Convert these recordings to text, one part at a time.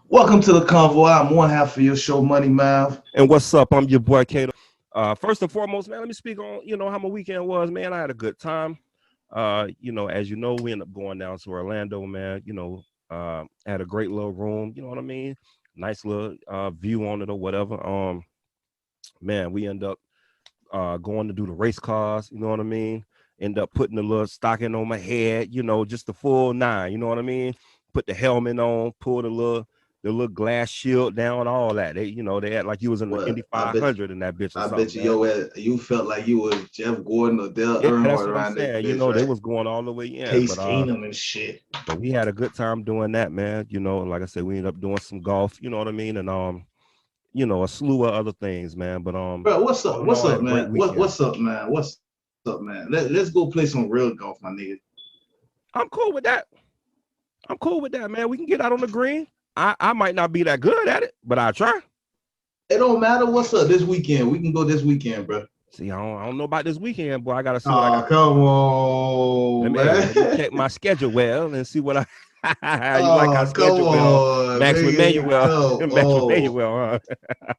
Welcome to the Convo. I'm one half of your show, Money Mav. And what's up? I'm your boy Kato. First and foremost, man, let me speak on how my weekend was, man. I had a good time. As you know, we ended up going down to Orlando, man. Had a great little room. You know what I mean? Nice little view on it or whatever. Man, we end up going to do the race cars. You know what I mean? End up putting the little stocking on my head. Just the full nine. You know what I mean? Put the helmet on, pull the little glass shield down, all that. They act like you was in the Well, Indy 500 in that bitch or I bet something, you, man. you felt like you was Jeff Gordon or Dale Yeah, that's Earnhardt what I'm around this saying. bitch, They right? was going all the way in, Case Keenum and shit. but we had a good time doing that, man. Like I said, we ended up doing some golf. You know what I mean, and a slew of other things, man. But Bro, what's up? all in What's all, I up, had a great man? weekend. What's up, man? What's up, man? Let's go play some real golf, my nigga. I'm cool with that. I'm cool with that, man. We can get out on the green. I might not be that good at it, but I try. It don't matter what's up this weekend. We can go this weekend, bro. See, I don't know about this weekend, boy. I gotta see what I Oh, got. come Let on, me hey, man. let me check my schedule well and see what I. You like our Oh, come schedule well, on, Max with nigga. Manuel, Come Max with on. Manuel, huh?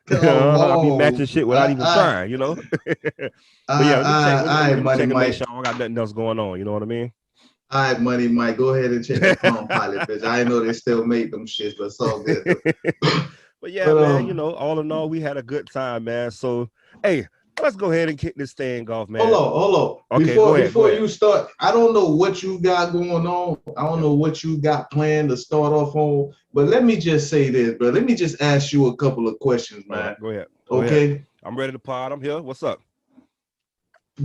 Come I be matching on. shit without even trying. But yeah, let me check. I, Let me Money check and make Mike. sure I don't got nothing else going on. You know what I mean? All right, Money Mike. Go ahead and check the Palm Pilot, bitch. I know they still make them shits, but it's all good though. But yeah, But man. All in all, we had a good time, man. So, hey, let's go ahead and kick this thing off, man. hold on. Okay, go ahead, go Before ahead. you start, I don't know what you got going on. I don't Yep. know what you got planned to start off on. But let me just say this, bro. Let me just ask you a couple of questions, All right, man. go ahead. Go ahead. Okay. I'm ready to pod. I'm here. What's up?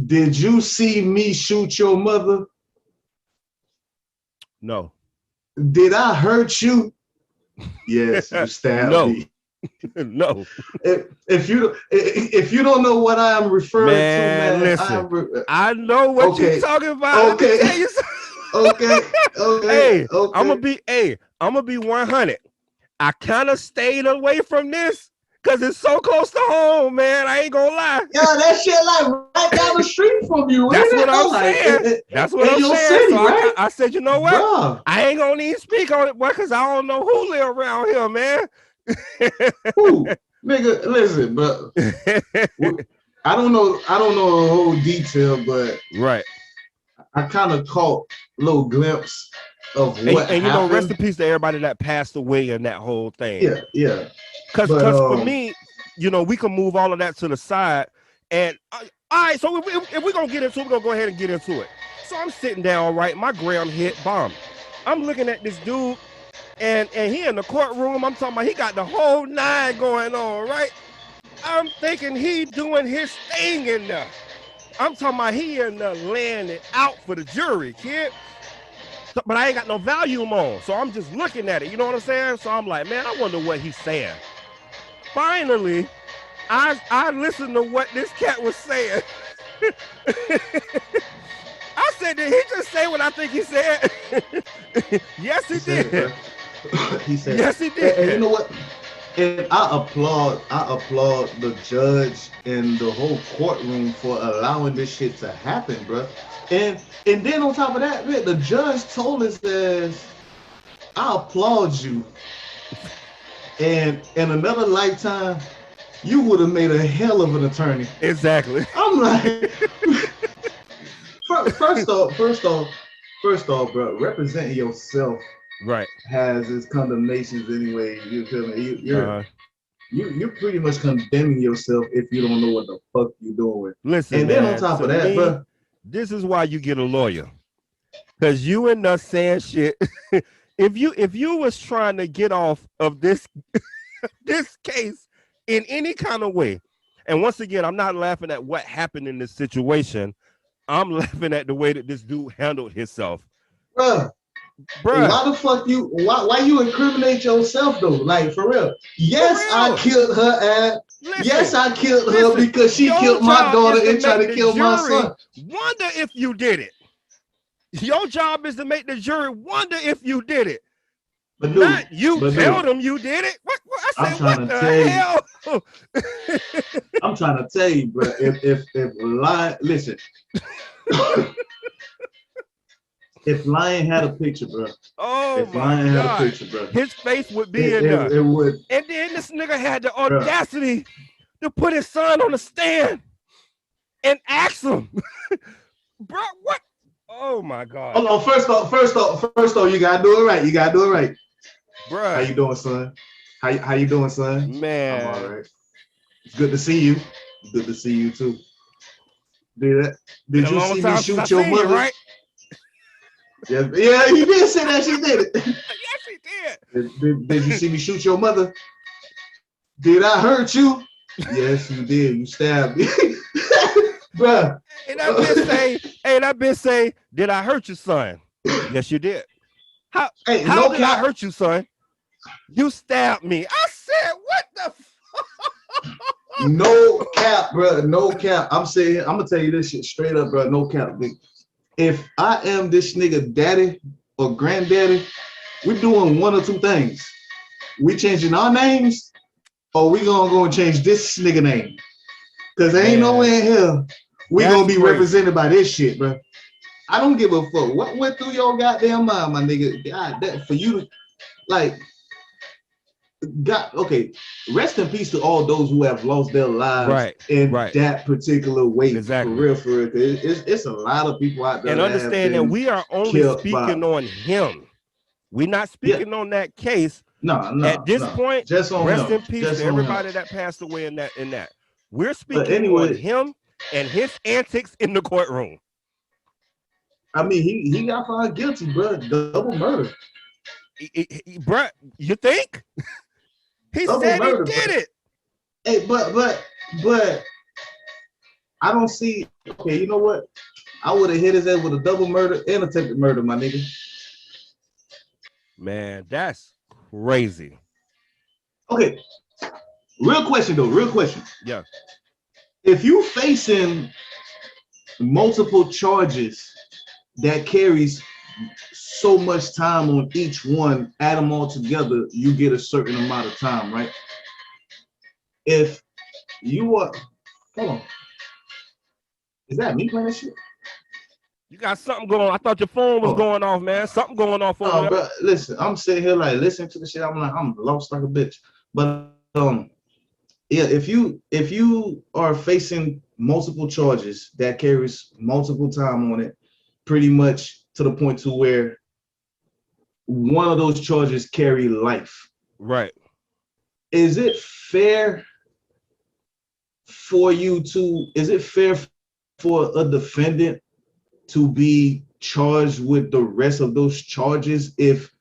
Did you see me shoot your mother? No. Did I hurt you? Yes, you stabbed No. me. No. If you don't know what I am referring to, Man, man, listen. I know what you're okay, talking about. Let me okay, tell you something. okay, okay, Hey, okay. I'm gonna be 100. I kind of stayed away from this because it's so close to home, man. I ain't gonna lie. Yeah, that shit like right down the street from you, ain't That's it? what No, I'm like saying. That's what in I'm your saying. So city, right, I said, you know what? bro? I ain't gonna even speak on it, boy, because I don't know who live around here, man. Who, nigga? Listen, bro. I don't know the whole detail, but Right. I kind of caught a little glimpse of And, what and rest happened. in peace to everybody that passed away in that whole thing. Yeah, yeah. But Cause for me, we can move all of that to the side. And all right, so if we're gonna get into it, we're gonna go ahead and get into it. So I'm sitting down, right? My gram hit bomb. I'm looking at this dude, and he in the courtroom. I'm talking about he got the whole nine going on, right? I'm thinking he doing his thing in there. I'm talking about he in there laying it out for the jury, kid. So, but I ain't got no volume on, so I'm just looking at it. You know what I'm saying? So I'm like, man, I wonder what he's saying. Finally, I listened to what this cat was saying. I said, did he just say what I think he said? Yes, he he said it, bro. did. He said, Yes, he and you did. know what? And I applaud the judge and the whole courtroom for allowing this shit to happen, bro. And then on top of that, man, the judge told us that I applaud you. And in another lifetime, you would have made a hell of an attorney. Exactly. I'm like, first off, bro, representing yourself Right. has its condemnations anyway. You feel me? Uh, You're pretty much condemning yourself if you don't know what the fuck you're doing. listen, And then on man. top To of that, me, bro, this is why you get a lawyer, because you end up saying shit. If you was trying to get off of this case in any kind of way, and once again, I'm not laughing at what happened in this situation. I'm laughing at the way that this dude handled himself, bro, bruh. why the fuck why you incriminate yourself though? Like for real. For Yes, I real. killed her ass. Yes, Listen, I killed her listen. because she Your killed my job is daughter to and tried make to the kill my jury son. wonder if you did it. Your job is to make the jury wonder if you did it. But dude, Not you but tell dude, them you did it. What I I'm said, what trying to the tell you, hell? I'm trying to tell you, bro. If lie, listen. If Lion had a picture, bro. Oh if my Lion God. had a picture, bro. His face would be in there. It would. And then this nigga had the audacity to put his son on the stand and ask him, bro, what? Oh my God. Hold on. First off, you gotta do it right. You gotta do it right. Bro. How you doing, son? How you doing, son? Man. I'm all right. It's good to see you. Good to see you too. Did you see me shoot your mother? Right? Yeah, he did say that. She did it. Yes, he did. Did you see me shoot your mother? Did I hurt you? Yes, you did. You stabbed me. Bruh. And that bitch say, did I hurt you, son? Yes, you did. How did I hurt you, son? You stabbed me. I said, what the fuck? No cap, bro. No cap. I'm gonna tell you this shit straight up, bro. No cap, big. If I am this nigga daddy or granddaddy, we're doing one or two things. We changing our names, or we gonna go and change this nigga name. Cause there ain't no way in hell we gonna be represented by this shit, bro. I don't give a fuck what went through your goddamn mind, my nigga. God, that for you to like. God, okay. Rest in peace to all those who have lost their lives in that particular way. Exactly. For real. It's a lot of people out there. And understand that we are only speaking on him. We're not speaking on that case. No. At this point, just on rest him. in peace just to everybody that passed away in that. We're speaking on him and his antics in the courtroom. I mean, he got found guilty, bro. Double murder. Bro, you think? He said he did it. Hey, but I don't see. Okay, you know what? I would have hit his head with a double murder and attempted murder, my nigga. Man, that's crazy. Okay, real question though. Yeah. If you facing multiple charges that carries so much time on each one, add them all together, you get a certain amount of time, right? If you are, hold on, is that me playing this shit? You got something going on. I thought your phone was going off, man. Something going off over there. Bro, listen, I'm sitting here like listening to the shit. I'm lost like a bitch. But yeah, if you are facing multiple charges that carries multiple time on it, pretty much to the point to where one of those charges carry life. Right. Is it fair for a defendant to be charged with the rest of those charges if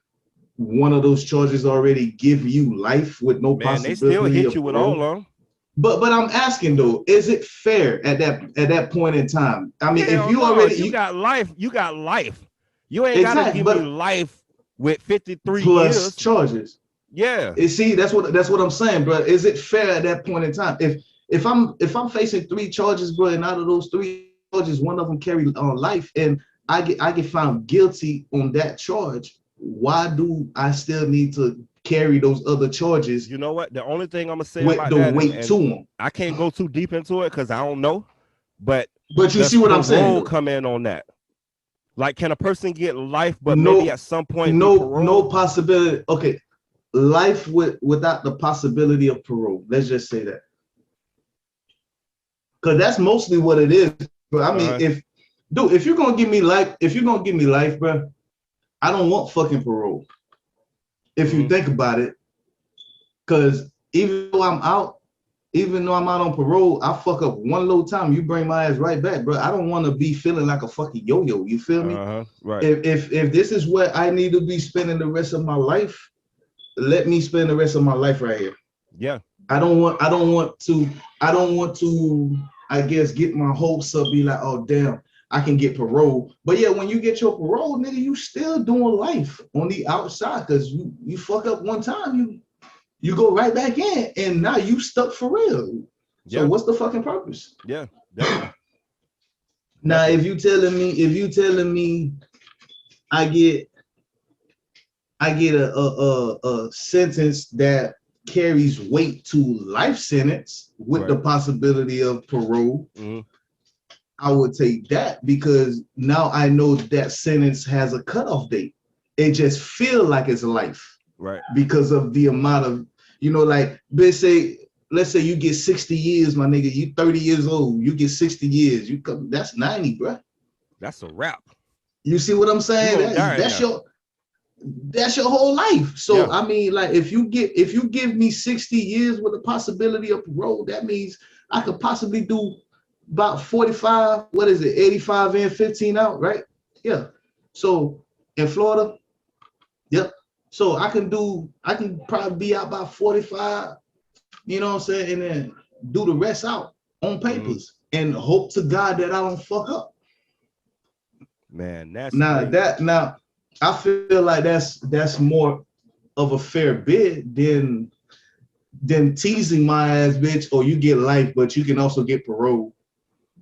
one of those charges already give you life with no possibility? They still hit you with all of them. But I'm asking though, is it fair at that point in time? I mean, if you already you got life. You ain't gotta give me life with 53 plus years charges. Yeah. See, that's what I'm saying, bro. Is it fair at that point in time? If I'm facing 3 charges, bro, and out of those 3 charges, one of them carry life, and I get found guilty on that charge, why do I still need to carry those other charges? You know what? The only thing I'm gonna say with about the that, weight to them, I can't go too deep into it because I don't know. But you see what I'm saying? Come in on that. Like, can a person get life, but maybe at some point no possibility? Okay, life without the possibility of parole. Let's just say that, because that's mostly what it is. But I mean, if you're gonna give me life, bro, I don't want fucking parole. If you think about it, because even though I'm out on parole, I fuck up one little time, you bring my ass right back, bro. I don't want to be feeling like a fucking yo-yo. You feel me? Right. If this is where I need to be spending the rest of my life, let me spend the rest of my life right here. Yeah. I don't want to, I guess, get my hopes up, be like, oh damn, I can get parole. But yeah, when you get your parole, nigga, you still doing life on the outside, because you fuck up one time, you go right back in, and now you stuck for real. So what's the fucking purpose? Yeah. Definitely. Now, if you telling me I get a sentence that carries weight to life sentence with the possibility of parole, I would take that because now I know that sentence has a cutoff date. It just feel like it's life, right? Because of the amount of, like let's say you get 60 years, my nigga. You 30 years old, you get 60 years. You come, that's 90, bro. That's a wrap. You see what I'm saying? That's your whole life. So I mean, like if you give me 60 years with the possibility of parole, that means I could possibly do about 45, 85 in, 15 out, right? Yeah. So in Florida, yep. So I can probably be out by 45, you know what I'm saying, and then do the rest out on papers and hope to God that I don't fuck up. Man, that's now I feel like that's more of a fair bid than teasing my ass, bitch, or you get life, but you can also get parole.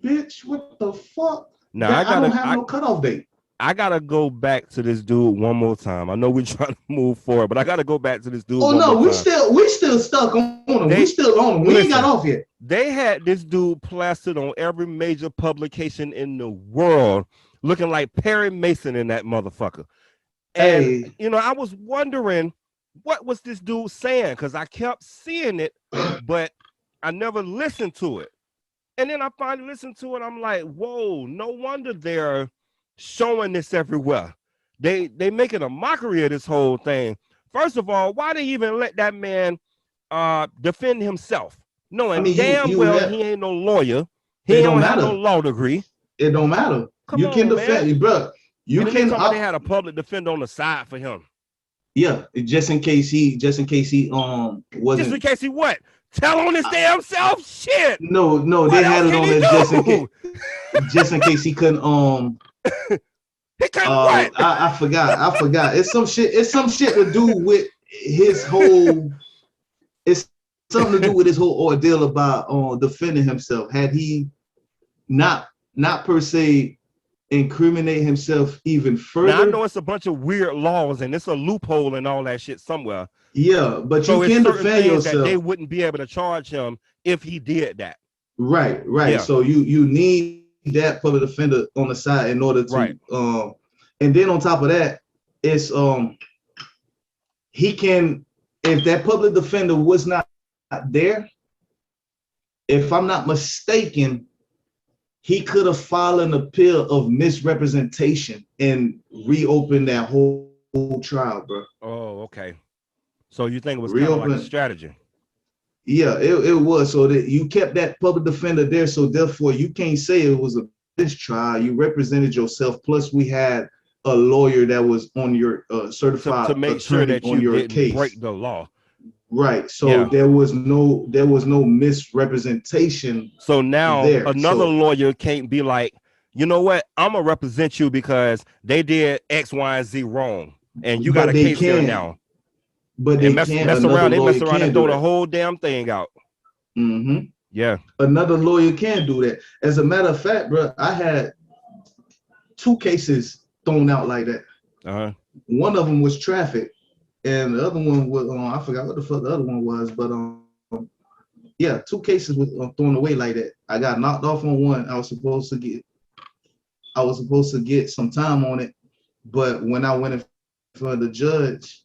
Bitch, what the fuck? Now I don't have no cutoff date. I gotta go back to this dude one more time. I know we're trying to move forward, but I gotta go back to this dude. Oh no, we still stuck on him. We still on him. We ain't got off yet. They had this dude plastered on every major publication in the world, looking like Perry Mason in that motherfucker. And I was wondering what was this dude saying, because I kept seeing it, but I never listened to it. And then I finally listened to it. I'm like, whoa, no wonder they're showing this everywhere. They making a mockery of this whole thing. First of all, why they even let that man defend himself? Knowing damn well he ain't no lawyer. He don't have no law degree. It don't matter. You can defend you, bro. You can. Somebody had a public defender on the side for him. Yeah, just in case he wasn't. Just in case he what? Tell on his damn self? Shit. No, they had it on there just in case he couldn't he couldn't what? I forgot. It's some shit to do with his whole it's something to do with his whole ordeal about defending himself. Had he not per se incriminate himself even further. Now I know it's a bunch of weird laws and it's a loophole and all that shit somewhere. Yeah, but so you can defend yourself. That they wouldn't be able to charge him if he did that. Right. Yeah. So you need that public defender on the side in order to and then on top of that, it's he can, if that public defender was not there, if I'm not mistaken, he could have filed an appeal of misrepresentation and reopened that whole trial, bro. Oh, okay. So you think it was kind of like a strategy? Yeah, it was. So that you kept that public defender there, so therefore you can't say it was a bench trial. You represented yourself. Plus, we had a lawyer that was on your certified to make sure that you didn't case. Break the law. Right. So there was no misrepresentation. So now another lawyer can't be like, you know what? I'm gonna represent you because they did X, Y, and Z wrong, and you got a case there now. But they mess around and throw the whole damn thing out. Mm-hmm. Yeah. Another lawyer can do that. As a matter of fact, bro, I had 2 cases thrown out like that. One of them was traffic, and the other one was I forgot what the fuck the other one was, but 2 cases was thrown away like that. I got knocked off on one. I was supposed to get some time on it, but when I went in front of the judge,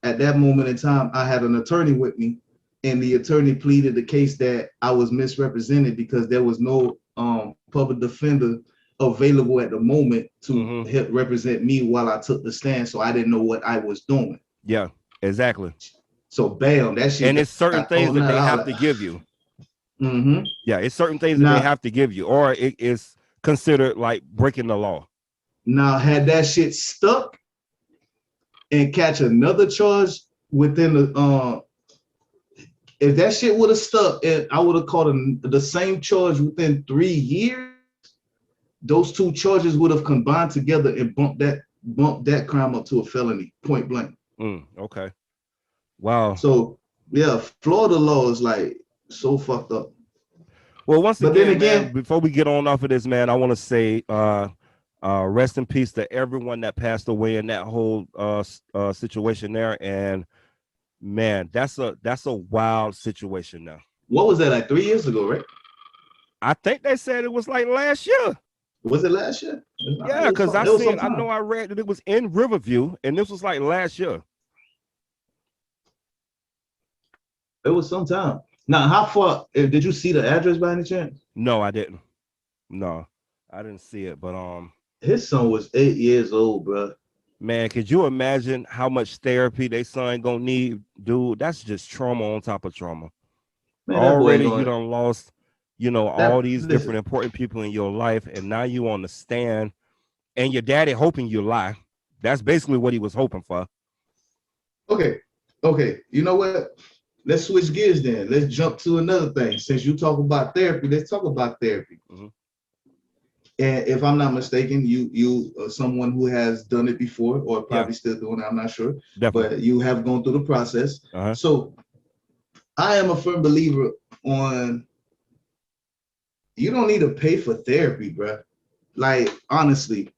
at that moment in time, I had an attorney with me, and the attorney pleaded the case that I was misrepresented because there was no public defender available at the moment to help represent me while I took the stand. So I didn't know what I was doing. Yeah, exactly. So bam, that shit. And it's certain things that they have to give you. Mm-hmm. Yeah, it's certain things that they have to give you, or it is considered like breaking the law. Now, had that shit stuck and catch another charge within the if that shit would have stuck and I would have caught the same charge within 3 years, those 2 charges would have combined together and bumped that crime up to a felony, point blank. Okay. Wow. So yeah, Florida law is like so fucked up. Well, once again, man, before we get on off of this, man, I want to say rest in peace to everyone that passed away in that whole situation there. And man, that's a wild situation now. What was that, like 3 years ago, right? I think they said it was like last year. Was it last year? Yeah, because It was I sometime. know I read that it was in Riverview, and this was like last year. It was sometime. Now, how far did you see the address by any chance? No, I didn't. No, I didn't see it. But His son was 8 years old, bro. man, could you imagine how much therapy they son gonna need, dude? That's just trauma on top of trauma. Man, that boy Already, you going done lost, you know, all that. these different Listen, important people in your life, and now you on the stand, and your daddy hoping you lie. That's basically what he was hoping for. okay, okay. You know what? Let's switch gears then. Let's jump to another thing. Since you talk about therapy, let's talk about therapy. Mhm. And if I'm not mistaken, you are someone who has done it before, or Yeah, probably still doing it. I'm not sure, definitely. but you have gone through the process. Uh-huh. So I am a firm believer on you don't need to pay for therapy, bro. Like honestly,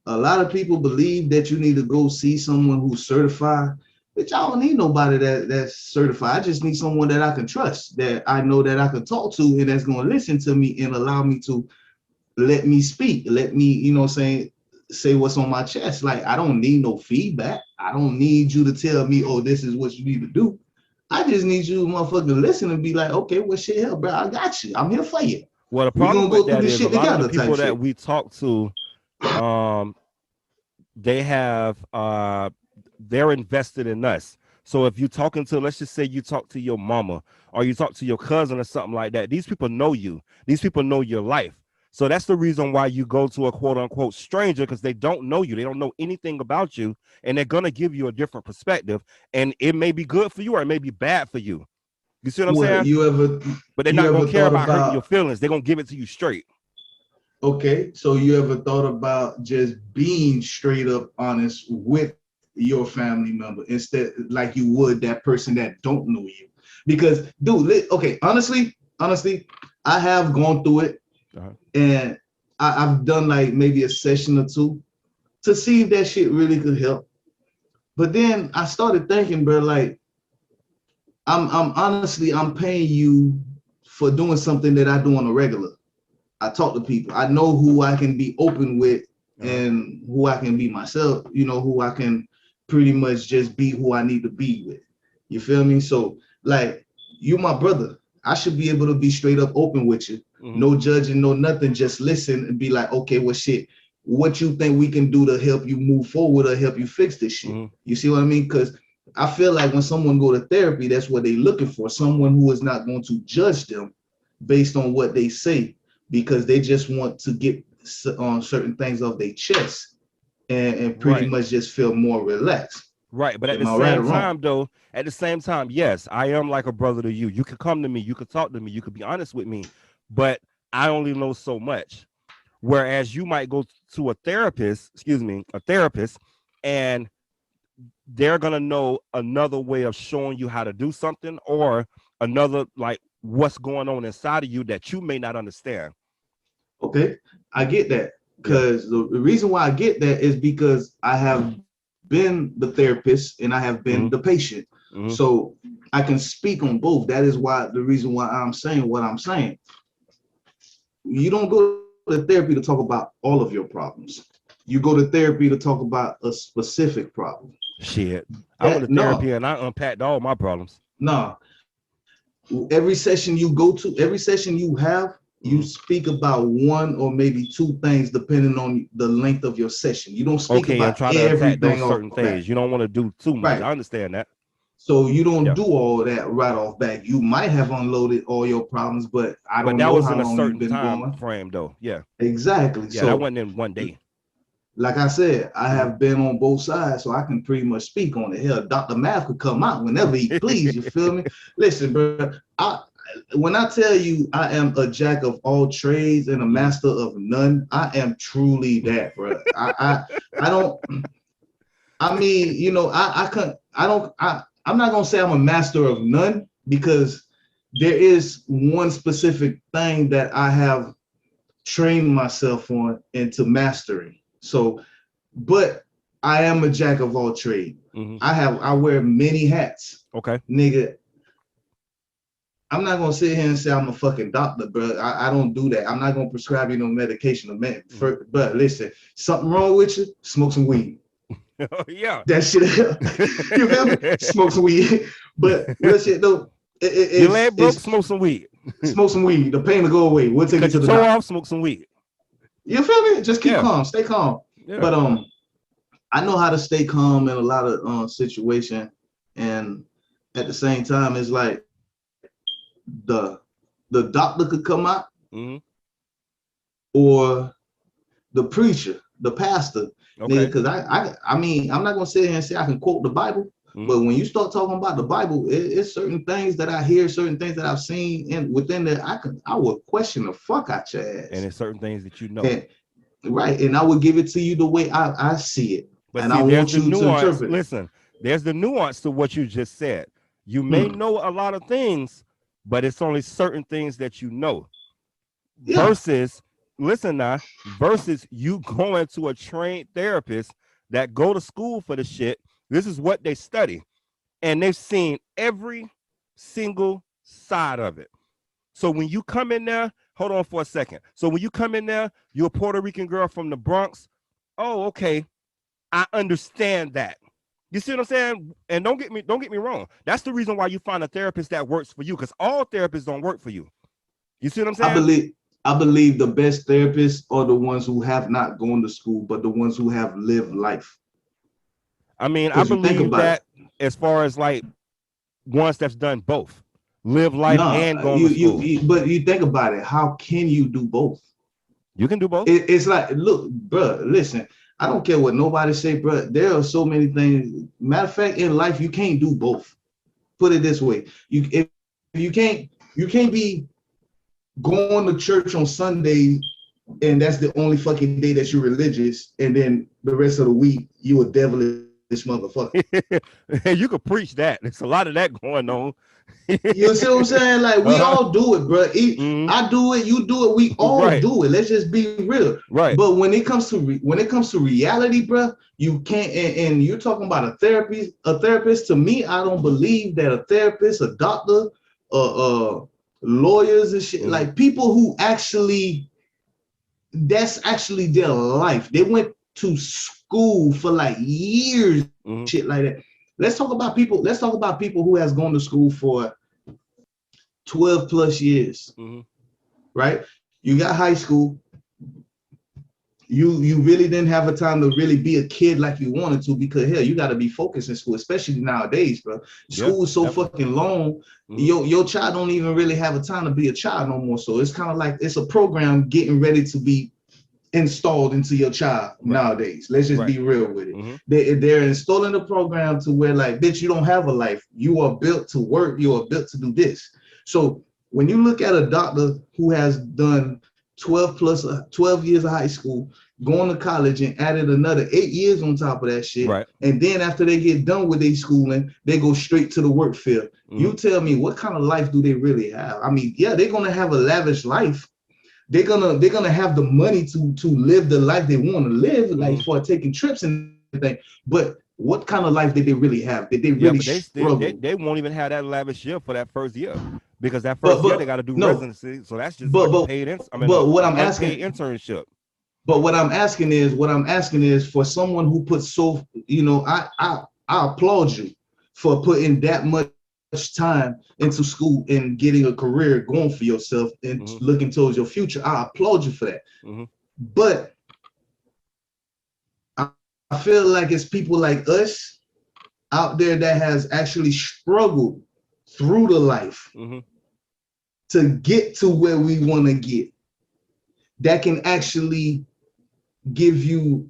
a lot of people believe that you need to go see someone who's certified, which I don't need nobody that's certified. I just need someone that I can trust, that I know that I can talk to, and that's going to listen to me and allow me to let me speak, let me, say what's on my chest. Like I don't need no feedback. I don't need you to tell me, oh, this is what you need to do. I just need you, motherfucker, to listen and be like, okay, well, shit, hell, bro, I got you. I'm here for you. Well, the We problem gonna with go through that this is a shit lot of the together, type people that shit. we talk to, um, they have they're invested in us. So if you're talking to, let's just say you talk to your mama or you talk to your cousin or something like that, these people know you. These people know your life. So that's the reason why you go to a quote unquote stranger, because they don't know you. They don't know anything about you, and they're gonna give you a different perspective. And it may be good for you or it may be bad for you. You see what I'm What saying? you ever But they're you not gonna ever care thought about hurting your about? feelings. They're gonna give it to you straight. Okay, so you ever thought about just being straight up honest with your family member instead, like you would that person that don't know you? Because, dude, okay, honestly, I have gone through it, Uh-huh. and I've done like maybe a session or two to see if that shit really could help. But then I started thinking, bro, like I'm honestly I'm paying you for doing something that I do on a regular. I talk to people. I know who I can be open with Uh-huh. and who I can be myself, who I can pretty much just be who I need to be with. You feel me? So, like, you my brother. I should be able to be straight up open with you. Mm-hmm. No judging, no nothing. Just listen and be like, okay, well, shit, what you think we can do to help you move forward or help you fix this shit? Mm-hmm. You see what I mean? Because I feel like when someone go to therapy, that's what they're looking for. Someone who is not going to judge them based on what they say, because they just want to get on certain things off their chest and pretty Right. much just feel more relaxed. Right. But at the Am I right same or wrong? time, though, at the same time, yes, I am like a brother to you. You could come to me, you could talk to me, you could be honest with me, but I only know so much. Whereas you might go to a therapist, and they're gonna know another way of showing you how to do something, or another like what's going on inside of you that you may not understand. Okay, I get that. Yeah. Because the reason why I get that is because I have been the therapist and I have been Mm-hmm. the patient. Mm-hmm. So I can speak on both. That is why the reason why I'm saying what I'm saying. You don't go to therapy to talk about all of your problems. You go to therapy to talk about a specific problem. Shit. I went That to no, therapy and I unpacked all my problems. no. Every session you go to, every session you have, you Mm-hmm. speak about one or maybe two things depending on the length of your session. You don't speak Okay, and about try to attack those everything off certain back. things. You don't want to do too much. Right. I understand that. So you don't Yeah. do all that right off back. You might have unloaded all your problems, but I But don't that know was how in a long you've certain been time going. frame though. Yeah. Exactly. Yeah, that So wasn't in one day. like I said, I Mm-hmm. have been on both sides, so I can pretty much speak on it. Hell, Dr. Mav could come out whenever he please. You feel me? Listen, bro. When I tell you I am a jack of all trades and a Mm-hmm. master of none, I am truly that, bro. I don't. I mean, I can't. I don't. I'm not gonna say I'm a master of none, because there is one specific thing that I have trained myself on into mastering. So, but I am a jack of all trade. Mm-hmm. I wear many hats, Okay. nigga. I'm not gonna sit here and say I'm a fucking doctor, bro. I don't do that. I'm not gonna prescribe you no medication or but listen, something wrong with you, smoke some weed. Yeah. That shit, you feel me? Smoke some weed. But real shit though, your leg broke, smoke some weed. Smoke some weed. The pain will go away. We'll take you to the doctor. Off, smoke some weed. You feel me? Just keep calm, stay calm. Yeah. But I know how to stay calm in a lot of situation, and at the same time, it's like the doctor could come out, or the preacher, the pastor. Okay. Because I mean, I'm not gonna sit here and say I can quote the Bible, but when you start talking about the Bible, it's certain things that I hear, certain things that I've seen, and within that I would question the fuck out your ass. And it's certain things that you know. Right, and I would give it to you the way I see it. But and see, I want you to interpret. Listen, there's the nuance to what you just said. You may know a lot of things, but it's only certain things that you know. Yeah. Versus you going to a trained therapist that go to school for the shit. This is what they study. And they've seen every single side of it. So when you come in there, hold on for a second. So when you come in there, you're a Puerto Rican girl from the Bronx. Oh, okay. I understand that. You see what I'm saying? And don't get me wrong. That's the reason why you find a therapist that works for you, because all therapists don't work for you. You see what I'm saying? I believe the best therapists are the ones who have not gone to school, but the ones who have lived life. I mean, I believe that as far as like ones that's done both, live life and go to school. But you think about it, how can you do both? You can do both. It's like, look, bro, listen, I don't care what nobody say, bro. There are so many things. Matter of fact, in life, you can't do both. Put it this way: if you can't be going to church on Sunday, and that's the only fucking day that you're religious, and then the rest of the week you a devilish motherfucker. You could preach that. There's a lot of that going on. You see what I'm saying? Like, we all do it, bro. I do it, you do it, we all do it. Let's just be real. Right. But when it comes to reality, bro, you can't. And you're talking about a therapist. To me, I don't believe that a therapist, a doctor, lawyers and shit, like people who that's actually their life. They went to school for like years, shit like that. Let's talk about people who has gone to school for 12 plus years, right? You got high school. You really didn't have a time to really be a kid like you wanted to, because hell, you got to be focused in school, especially nowadays, bro. School is so fucking long. Your child don't even really have a time to be a child no more. So it's kind of like it's a program getting ready to be installed into your child nowadays. Let's just be real with it. They're installing the program to where, like, bitch, you don't have a life. You are built to work. You are built to do this. So when you look at a doctor who has done 12 years of high school, going to college and added another 8 years on top of that shit. Right. And then after they get done with their schooling, they go straight to the work field. You tell me, what kind of life do they really have? I mean, yeah, they're gonna have a lavish life. They're gonna have the money to live the life they want to live, like for taking trips and everything. But what kind of life did they really have? Did they really struggle? They won't even have that lavish year for that first year, because that first year they got to do residency. So that's just paid internship. But what I'm asking is for someone who puts I applaud you for putting that much time into school and getting a career going for yourself and looking towards your future. I applaud you for that. But I feel like it's people like us out there that has actually struggled through the life to get to where we want to get, that can actually give you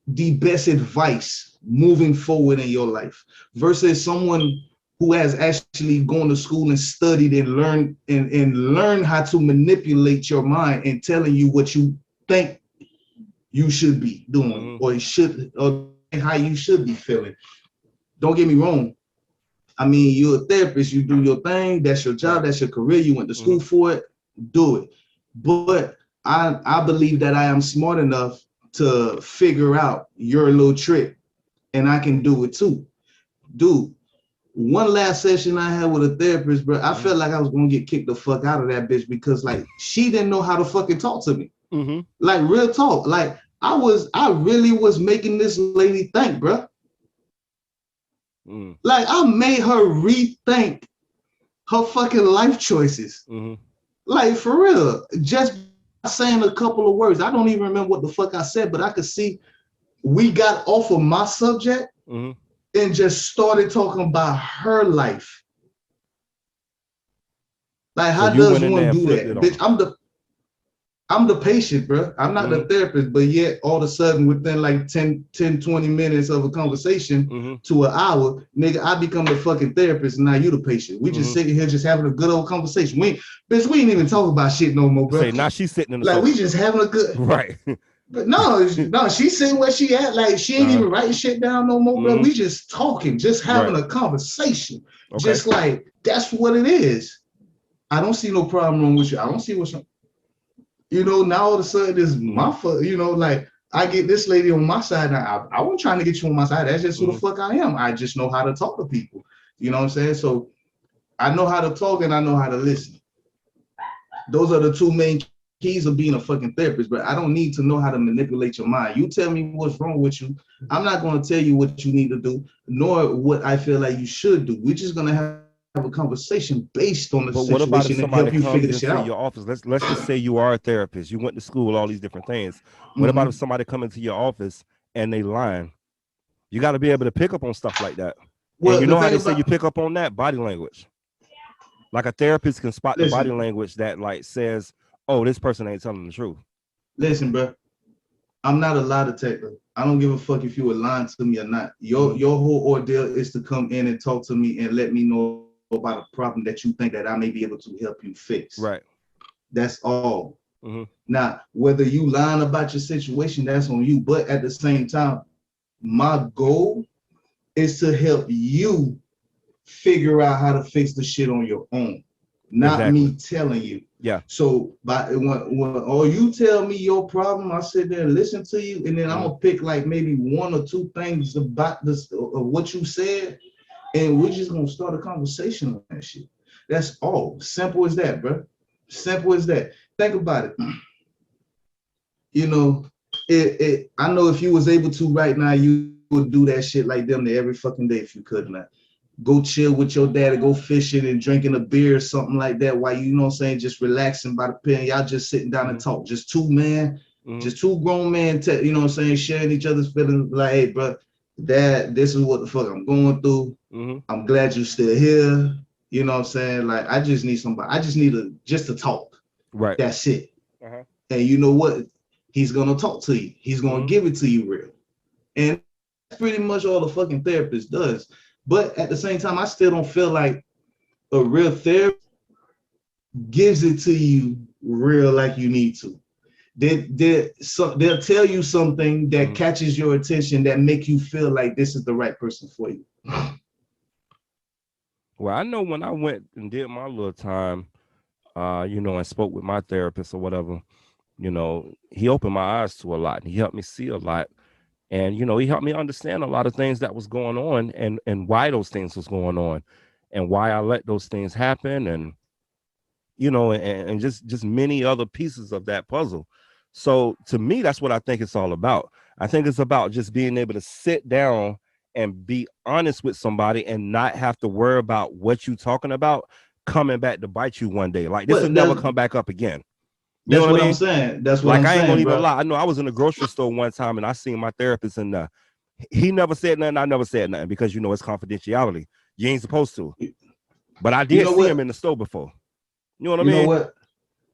the best advice moving forward in your life, versus someone who has actually gone to school and studied and learned how to manipulate your mind and telling you what you think you should be doing or how you should be feeling. Don't get me wrong. I mean, you're a therapist, you do your thing, that's your job, that's your career, you went to school for it, do it. But I believe that I am smart enough to figure out your little trick, and I can do it too. Dude, one last session I had with a therapist, bro, I felt like I was gonna get kicked the fuck out of that bitch because like she didn't know how to fucking talk to me. Like real talk. Like I really was making this lady think, bro. Like I made her rethink her fucking life choices. Like for real. Just saying a couple of words. I don't even remember what the fuck I said, but I could see we got off of my subject and just started talking about her life. Like, how does one do that? Bitch, I'm the patient, bro. I'm not the therapist, but yet all of a sudden within like 10, 20 minutes of a conversation to an hour, nigga, I become the fucking therapist and now you the patient. We just sitting here just having a good old conversation. We ain't even talk about shit no more, bro. Say, now she's sitting in the like sofa. We just having a good right. But no, she's sitting where she at. Like she ain't even writing shit down no more, bro. We just talking, just having a conversation. Okay. Just like that's what it is. I don't see no problem wrong with you. I don't see what's wrong. You know, now all of a sudden it's my fault. You know, like I get this lady on my side. Now I wasn't trying to get you on my side. That's just who the fuck I am. I just know how to talk to people. You know what I'm saying? So I know how to talk and I know how to listen. Those are the two main keys of being a fucking therapist, but I don't need to know how to manipulate your mind. You tell me what's wrong with you. I'm not going to tell you what you need to do, nor what I feel like you should do. We're just going to have a conversation based on the situation and help you figure this shit out. Your office, let's just say you are a therapist. You went to school, all these different things. What about if somebody come into your office and they lying? You got to be able to pick up on stuff like that. Well, and you know how they say you pick up on that? Body language. Like a therapist can spot the body language that like says, oh, this person ain't telling the truth. Listen, bro, I'm not a lie detector. I don't give a fuck if you were lying to me or not. Your whole ordeal is to come in and talk to me and let me know about a problem that you think that I may be able to help you fix. Right. That's all. Now, whether you lying about your situation, that's on you. But at the same time, my goal is to help you figure out how to fix the shit on your own, not me telling you. Yeah. So when you tell me your problem, I sit there and listen to you, and then I'm gonna pick like maybe one or two things about this of what you said, and we're just gonna start a conversation on that shit. That's all. Simple as that, bro. Simple as that. Think about it. You know, I know if you was able to right now, you would do that shit like them every fucking day if you could not. Go chill with your daddy, go fishing and drinking a beer or something like that while you know what I'm saying, just relaxing by the pen. Y'all just sitting down and talk. Just two grown men, you know what I'm saying, sharing each other's feelings like, hey, bro, dad, this is what the fuck I'm going through. I'm glad you're still here. You know what I'm saying? Like, I just need somebody. I just need just to talk. Right. That's it. And you know what? He's going to talk to you. He's going to give it to you real. And that's pretty much all the fucking therapist does. But at the same time, I still don't feel like a real therapist gives it to you real like you need to. They'll tell you something that catches your attention that make you feel like this is the right person for you. Well, I know when I went and did my little time, you know, and spoke with my therapist or whatever, you know, he opened my eyes to a lot and he helped me see a lot. And, you know, he helped me understand a lot of things that was going on and why those things was going on and why I let those things happen. And, you know, and just many other pieces of that puzzle. So to me, that's what I think it's all about. I think it's about just being able to sit down and be honest with somebody and not have to worry about what you're talking about coming back to bite you one day. Like this will never come back up again. You know what I'm saying? That's what like, I'm saying. I ain't gonna bro. even lie. I know I was in the grocery store one time and I seen my therapist and he never said nothing. I never said nothing because, you know, it's confidentiality. You ain't supposed to. But I did see him in the store before. You know what I mean? You know what?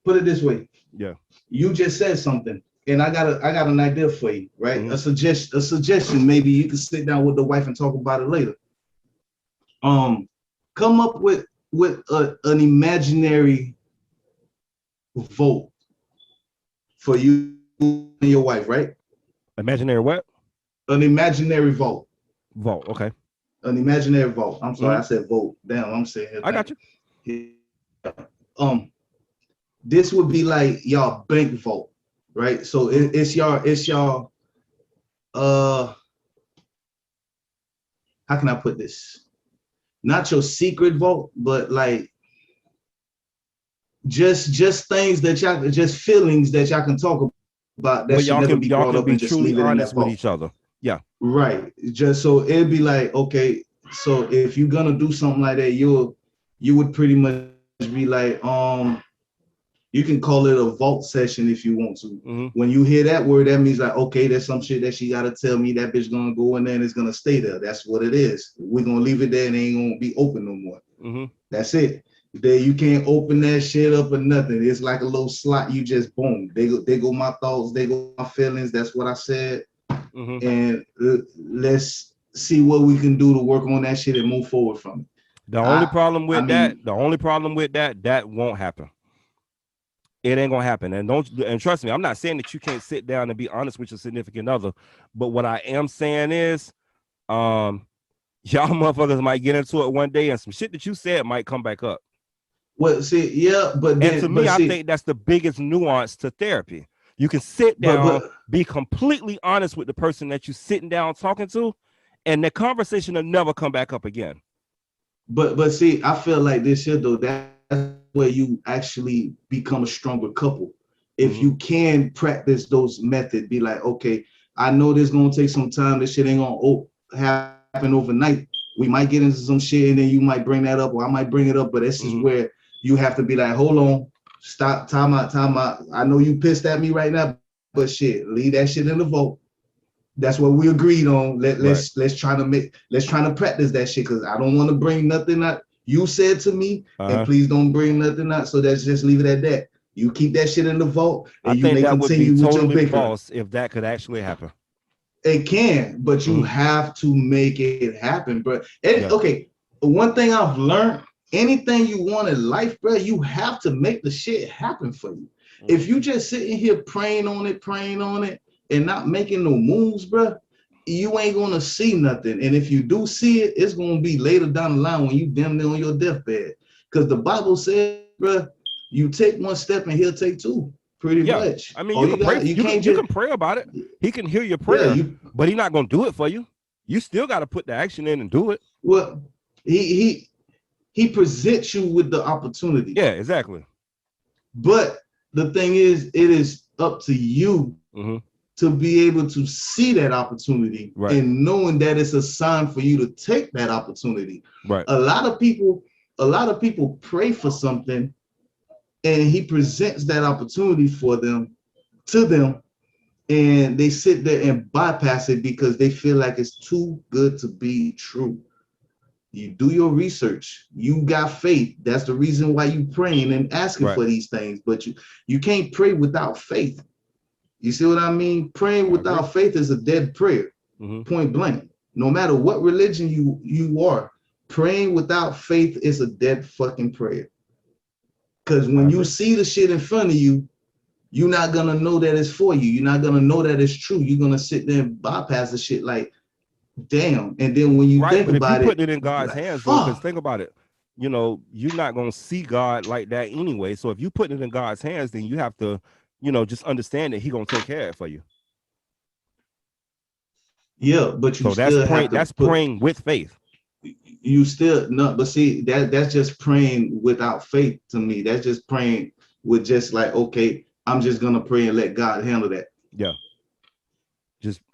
Put it this way. Yeah. You just said something, and I got an idea for you, right? A suggestion. Maybe you can sit down with the wife and talk about it later. Come up with an imaginary vote for you and your wife, right? Imaginary what? An imaginary vote. Vote, okay. An imaginary vote. I'm sorry, I said vote. Damn, I'm saying it. I got you. This would be like y'all bank vote, right? So it's y'all how can I put this? not your secret vault, but like just things that y'all, just feelings that y'all can talk about that should never be y'all brought can up, be and just truly leave it in honest that with vault. each other. Yeah. Right. Just so it'd be like, okay, so if you're gonna do something like that, you would pretty much be like, you can call it a vault session if you want to. Mm-hmm. When you hear that word, that means like, okay, there's some shit that she gotta tell me. That bitch gonna go in there and it's gonna stay there. That's what it is. We're gonna leave it there and it ain't gonna be open no more. Mm-hmm. That's it. There, you can't open that shit up or nothing. It's like a little slot. You just boom. They go my thoughts. They go my feelings. That's what I said. Mm-hmm. And let's see what we can do to work on that shit and move forward from it. The only problem with that won't happen. It ain't gonna happen. And trust me, I'm not saying that you can't sit down and be honest with your significant other, but what I am saying is, y'all motherfuckers might get into it one day and some shit that you said might come back up. Well, see, yeah, but then, and to me, I think that's the biggest nuance to therapy. You can sit down, be completely honest with the person that you're sitting down talking to, and the conversation will never come back up again. But see, I feel like this here though, that's where you actually become a stronger couple. If you can practice those methods, be like, okay, I know this gonna take some time. This shit ain't gonna happen overnight. We might get into some shit, and then you might bring that up, or I might bring it up. But this is where you have to be like, hold on, stop, time out. I know you pissed at me right now, but shit, leave that shit in the vault. That's what we agreed on. Let's try to practice that shit, because I don't want to bring nothing that you said to me, and please don't bring nothing out. So let's just leave it at that. You keep that shit in the vault, and you may continue with your bickering. Boss, if that could actually happen. It can, but you have to make it happen, bro. Okay, one thing I've learned: anything you want in life, bro, you have to make the shit happen for you. If you just sitting here praying on it, and not making no moves, bro, you ain't gonna see nothing. And if you do see it, it's gonna be later down the line when you damn near on your deathbed. Because the Bible says, bro, you take one step and he'll take two. Pretty much. I mean, you can pray about it. He can hear your prayer, but he's not gonna do it for you. You still got to put the action in and do it. Well, he presents you with the opportunity. Yeah, exactly. But the thing is, it is up to you to be able to see that opportunity and knowing that it's a sign for you to take that opportunity. Right. A lot of people pray for something, and he presents that opportunity to them, and they sit there and bypass it because they feel like it's too good to be true. You do your research. You got faith. That's the reason why you praying and asking for these things. But you can't pray without faith. You see what I mean? Praying without faith is a dead prayer. Point blank. No matter what religion you are, praying without faith is a dead fucking prayer. Because when you see the shit in front of you, you're not gonna know that it's for you. You're not gonna know that it's true. You're gonna sit there and bypass the shit like, damn. And then when you think about it, put it in God's hands, because think about it. You know, you're not gonna see God like that anyway. So if you put it in God's hands, then you have to, just understand that He's gonna take care of it for you. Yeah, but you still have to. That's praying with faith. You still but see, that's just praying without faith to me. That's just praying with just like, okay, I'm just gonna pray and let God handle that. Yeah.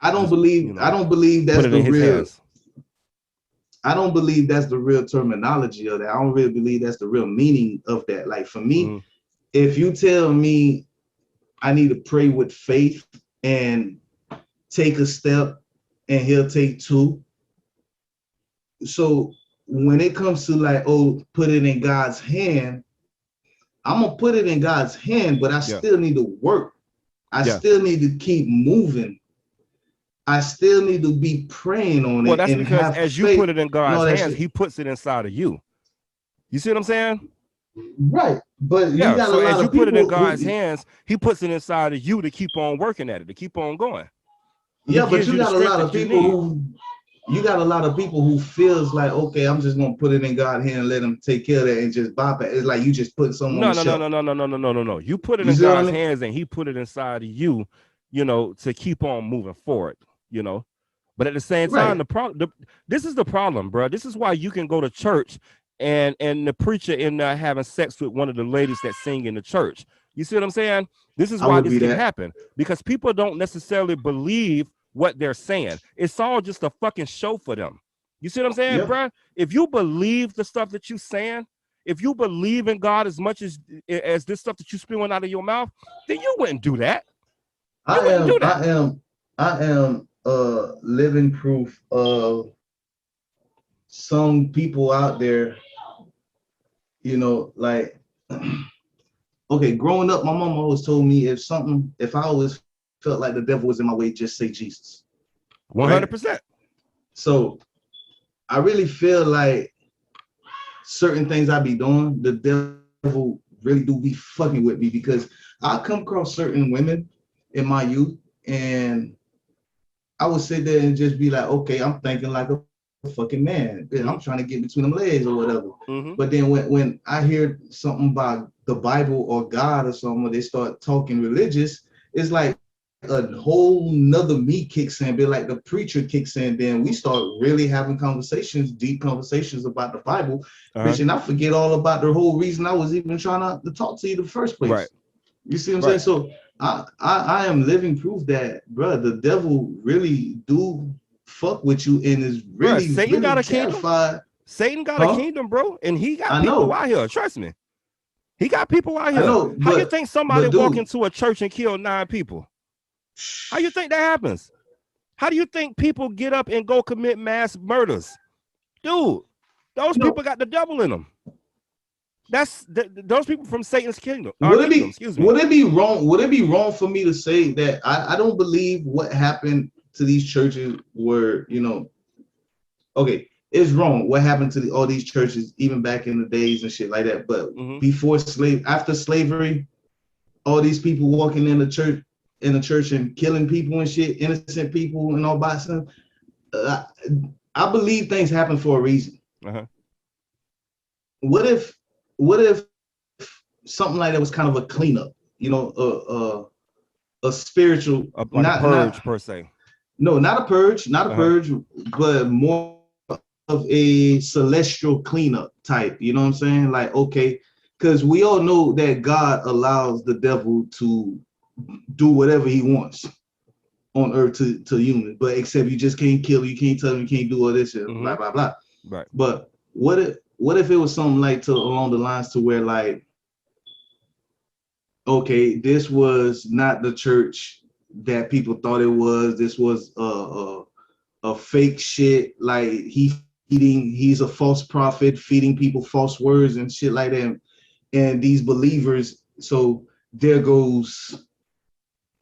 I don't believe that's the real. I don't believe that's the real terminology of that. I don't really believe that's the real meaning of that. Like for me, if you tell me I need to pray with faith and take a step and he'll take two. So when it comes to like, put it in God's hand, I'm gonna put it in God's hand, but I still need to work. I still need to keep moving. I still need to be praying on it. Well, that's because as you put it in God's hands, He puts it inside of you. You see what I'm saying? Right. But you got so a lot as you of people put it in God's hands, He puts it inside of you to keep on working at it, to keep on going. Yeah, but you got a lot of people who feels like, okay, I'm just gonna put it in God's hand and let Him take care of that and just bypass. It's like you just put something on the shelf. No. You put it in God's hands and He put it inside of you, to keep on moving forward. But at the same time, this is the problem, bro. This is why you can go to church and the preacher in there having sex with one of the ladies that sing in the church. You see what I'm saying? This is why this can happen, because people don't necessarily believe what they're saying. It's all just a fucking show for them. You see what I'm saying, bro? If you believe the stuff that you're saying, if you believe in God as much as this stuff that you spewing out of your mouth, then you wouldn't do that. I am living proof of some people out there, you know, like, okay, growing up, my mom always told me if I always felt like the devil was in my way, just say Jesus. 100%. Right? So I really feel like certain things I be doing, the devil really do be fucking with me, because I come across certain women in my youth, and I would sit there and just be like, okay, I'm thinking like a fucking man. I'm trying to get between them legs or whatever. But then when I hear something about the Bible or God or something, when they start talking religious, it's like a whole nother me kicks in, be like the preacher kicks in. Then we start really having conversations, deep conversations about the Bible, bitch, and I forget all about the whole reason I was even trying to talk to you in the first place. Right. You see what I'm saying? So I am living proof that, bro, the devil really do fuck with you and is really, Satan really got a terrified. Kingdom. Satan got a kingdom, bro, and he got people out here. Trust me, he got people out here. How you think somebody walk into a church and kill 9 people? How you think that happens? How do you think people get up and go commit mass murders? Dude, those people got the devil in them. That's those people from Satan's kingdom. Would it be wrong for me to say that I don't believe what happened to these churches were, you know, okay, it's wrong what happened to all these churches even back in the days and shit like that. But before after slavery, all these people walking in the church and killing people and shit, innocent people and all by some. I believe things happen for a reason. What if something like that was kind of a cleanup, you know, a spiritual, not a purge per se. No, not a purge, but more of a celestial cleanup type. You know what I'm saying? Like, okay, because we all know that God allows the devil to do whatever he wants on earth to humans, but except you just can't kill, you can't tell him, you can't do all this and blah blah blah. Right. But what if it was something like along the lines to where, like, okay, this was not the church that people thought it was. This was a fake shit. Like he's a false prophet, feeding people false words and shit like that. And these believers, so there goes,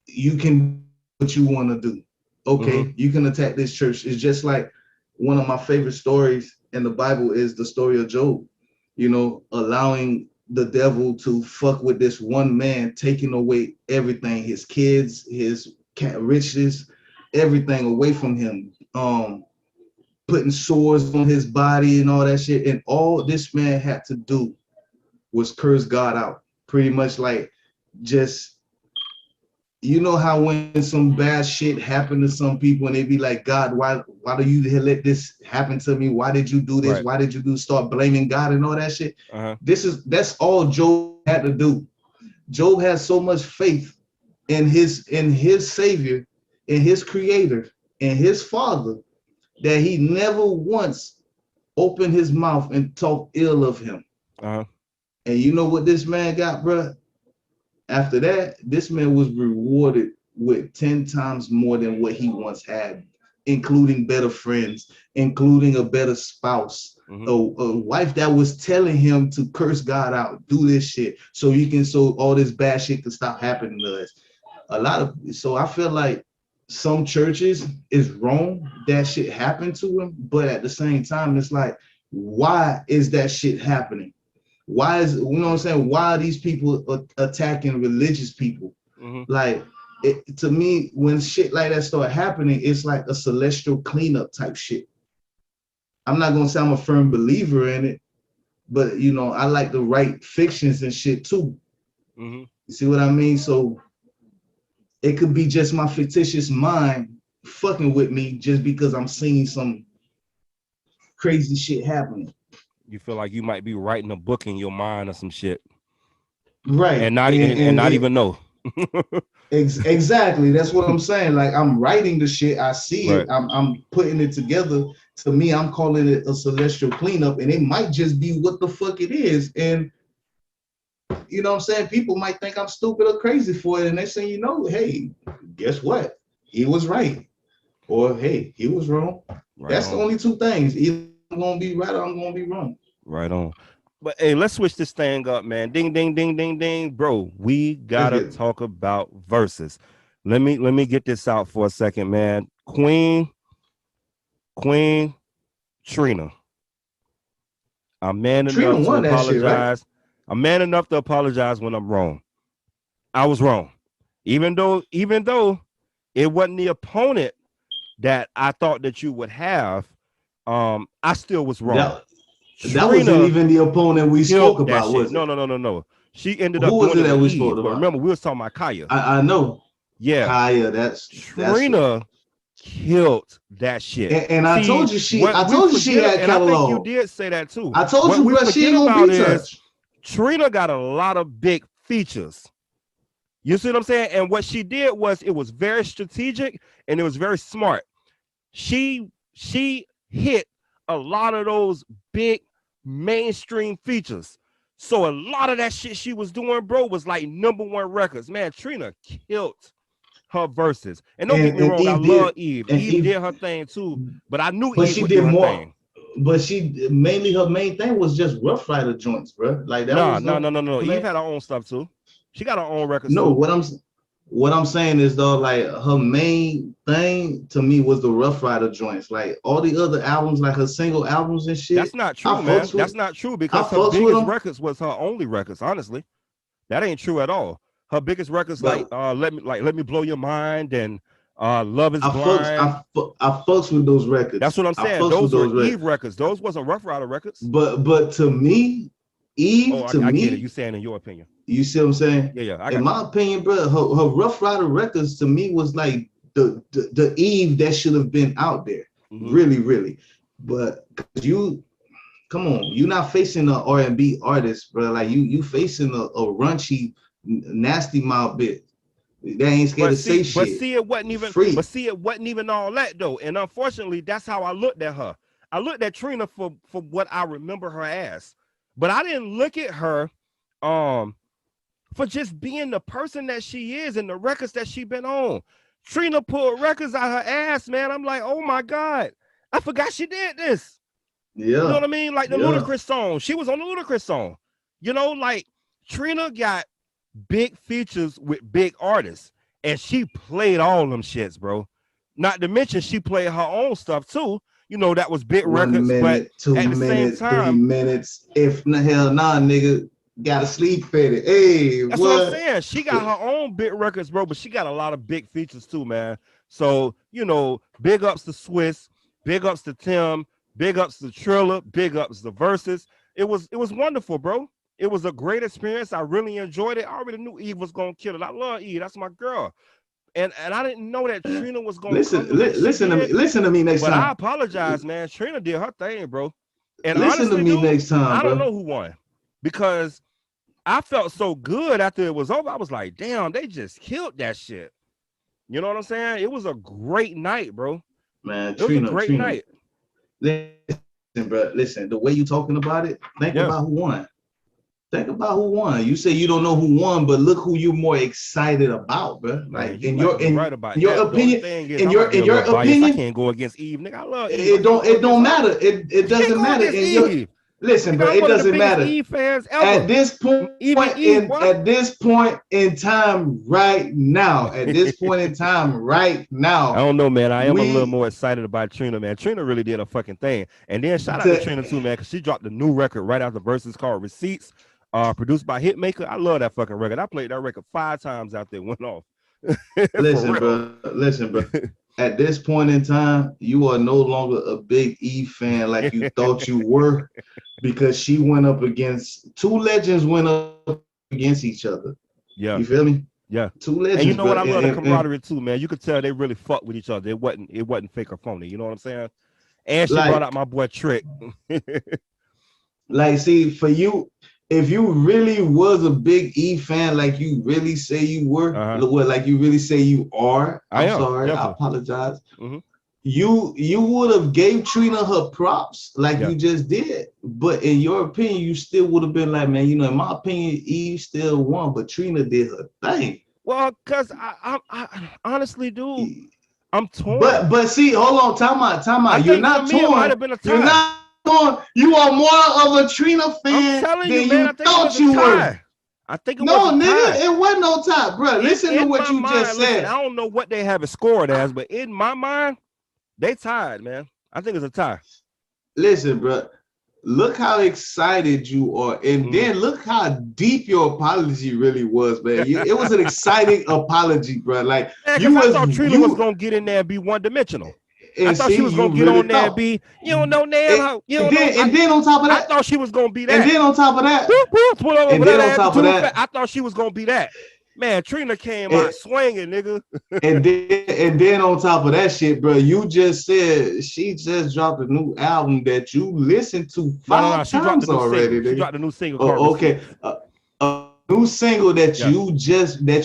you can do what you want to do. Okay, you can attack this church. It's just like one of my favorite stories in the Bible is the story of Job, you know, allowing the devil to fuck with this one man, taking away everything, his kids, his riches, everything away from him, putting sores on his body and all that shit. And all this man had to do was curse God out. Pretty much like, just, you know how when some bad shit happen to some people and they be like, God, why do you let this happen to me? Why did you do this? Right. Why did you start blaming God and all that shit? That's all Job had to do. Job has so much faith in his savior, in his creator, and his father, that he never once opened his mouth and talked ill of him. And you know what this man got, bro? After that, this man was rewarded with 10 times more than what he once had, including better friends, including a better spouse, a wife that was telling him to curse God out, do this shit, so all this bad shit can stop happening to us. So I feel like some churches is wrong that shit happened to them, but at the same time, it's like, why is that shit happening? Why is, you know what I'm saying? Why are these people attacking religious people? Like, to me, when shit like that start happening, it's like a celestial cleanup type shit. I'm not gonna say I'm a firm believer in it, but you know, I like to write fictions and shit too. You see what I mean? So it could be just my fictitious mind fucking with me just because I'm seeing some crazy shit happening. You feel like you might be writing a book in your mind or some shit, Right. and not even know. Exactly. That's what I'm saying. Like I'm writing the shit. I see it. Right. I'm putting it together. To me, I'm calling it a celestial cleanup, and it might just be what the fuck it is. And you know what I'm saying? People might think I'm stupid or crazy for it, and they say, you know, hey, guess what? He was right, or hey, he was wrong. Right That's the on. only two things. Either I'm gonna be right or I'm gonna be wrong. Right on. But hey, let's switch this thing up, man. Ding, ding, ding, ding, ding, bro. We Let's gotta get it. talk about verses. Let me get this out for a second, man. Queen Trina. I'm man Trina enough to won that shit, right? apologize. I'm man enough to apologize when I'm wrong. I was wrong. Even though it wasn't the opponent that I thought that you would have, I still was wrong. That wasn't Trina even the opponent we spoke killed that about, shit. was No, it? no, no, no, no. She ended Who up was doing it it that with we spoke Eve. But about? remember, we was talking about Kaya. I know. Yeah. Kaya, that's Trina killed that shit. and I See, told you what we she forget, had and I think you catalog. did say that too. I told What you, we bro, she forget ain't gonna about be is touched. Trina got a lot of big features. You see what I'm saying? And what she did was it was very strategic and it was very smart. She hit a lot of those big mainstream features. So a lot of that shit she was doing, bro, was like #1 records. Man, Trina killed her verses. And don't get me And wrong, I Eve love did, Eve. and Eve Eve, did her thing too, but I knew but Eve she would do did her more. thing. But she mainly her main thing was just Rough Rider joints, bro. Like that Nah, was no, the no, no, no. Eve main. had her own stuff too. She got her own records No, too. what I'm saying is though, like her main thing to me was the Rough Rider joints. Like all the other albums, like her single albums and That's shit, not I true, man. fucks That's with, not true I because her fucks with biggest them. records was her only records. Honestly, that ain't true at all. Her biggest records like But let me blow your mind and Love Is I fucks, Blind. I fucks with those That's records. what I'm I saying. fucks with Those were those records. Eve records. Those wasn't Rough Rider records. But to me, Oh, Eve, I, to I get it. You me, saying in your opinion? you see what I'm saying? Yeah, yeah. I In got you. my opinion, bro, her Rough Rider records to me was like the Eve that should have been out there. Mm-hmm. Really, really. But you come on, you're not facing an R&B artist, bro. Like you facing a raunchy, nasty mouth bit. They ain't scared But to say see, but shit. see, it wasn't even. But Free. see, it wasn't even all that though. And unfortunately, that's how I looked at her. I looked at Trina for what I remember her as, but I didn't look at her, um, for just being the person that she is and the records that she been on. Trina pulled records out her ass, man. I'm like, oh my god, I forgot she did this. You know Yeah. what I mean? Like the Yeah. Ludacris song. She was on the Ludacris song. You know, like Trina got big features with big artists, and she played all them shits, bro. Not to mention she played her own stuff too. You know, that was big 1 records, but minute, two at the same minutes, three time, minutes. If the hell nah, nigga, gotta sleep fitted. Hey, that's what I'm what? saying. She got her own big records, bro, but she got a lot of big features too, man. So, you know, big ups to Swiss, big ups to Tim, big ups to Triller, big ups to Versus. It was wonderful, bro. It was a great experience. I really enjoyed it. I already knew Eve was gonna kill it. I love Eve. That's my girl. And I didn't know that Trina was gonna come the way she Listen to me. did. Listen to me next But I time. apologize, man. Trina did her thing, bro. And Listen to honestly, me dude, next time, I don't bro. know who won because I felt so good after it was over. I was like, damn, they just killed that shit. You know what I'm saying? It was a great night, bro. Man, It was a Trina, great Trina. night. Listen, bro. Listen, the way you talking about it, think Yeah. about who won. Think about who won. You say you don't know who won, but look who you're more excited about, bro. Man, Like you might be right in about your that. The only opinion, thing is I might be in a your little biased. I opinion, can't go against Eve, nigga. I love Eve. I can't go it against don't her. matter. It I can't doesn't go matter. against In your Eve. listen, Nigga, bro, I'm it one of the doesn't biggest matter. Eve fans ever. Even Eve, boy. At this point in time right now, at this point in time right I now, don't know, man. I am a little we more excited about Trina, man. Trina really did a fucking thing. And then shout out to to, Trina too, man, because she dropped a new record right after Versus called Receipts, produced by Hitmaker. I love that fucking record. I played that record 5 times after it went off. For real. listen, bro. At this point in time, you are no longer a big E fan like you thought you were because she went up against two legends went up against each other. You Yeah, feel me? Yeah. Two legends. And you know what? Bro. I love the camaraderie too, man. You could tell they really fucked with each other. It wasn't fake or phony. You know what I'm saying? And she brought out my boy Trick. Like, see, for you, if you really was a big E fan, like you really say you were, like you really say you are, I'm sorry, definitely. I apologize. Mm-hmm. You would have gave Trina her props like you just did, but in your opinion, you still would have been like, man, you know, in my opinion, Eve still won, but Trina did her thing. Well, cause I honestly, dude, I'm torn. But see, hold on, time out. You're not torn. It might have been a tie. You're not torn. You are more of a Trina fan than you thought you were. I think it was a tie. Nigga, it wasn't no tie, bro. Listen to what you just said. I don't know what they have it scored as, but in my mind, they tied, man. I think it's a tie. Listen, bro. Look how excited you are, and then look how deep your apology really was, man. It was an exciting apology, bro. Like, I thought Trina was gonna get in there and be one-dimensional. I thought she was gonna get on there and be, you don't know now. And then on top of that, I thought she was gonna be that. And then on top of that, I thought she was gonna be that. Man, Trina came out swinging, nigga. and then on top of that shit, bro, you just said she just dropped a new album that you listened to five times already. She dropped a new single. Oh, okay, a new single that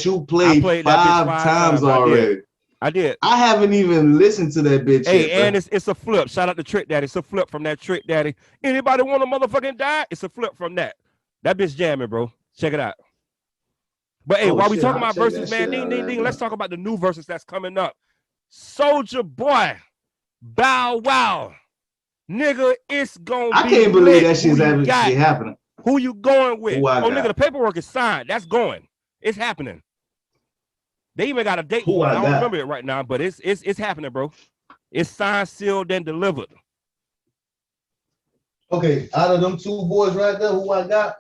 you played five times already. I did. I haven't even listened to that bitch. Hey, yet, and it's a flip. Shout out to Trick Daddy. It's a flip from that Trick Daddy. Anybody want to motherfucking die? It's a flip from that. That bitch jamming, bro. Check it out. But hey, while we talking about verses, man, ding, ding, ding. Let's talk about the new verses that's coming up. Soulja Boy, Bow Wow, nigga, it's gonna be. I can't believe that shit's actually happening. Who you going with? Nigga, the paperwork is signed. That's going. It's happening. They even got a date. I don't remember it right now, but it's happening, bro. It's signed, sealed, and delivered. Okay, out of them two boys right there, who I got.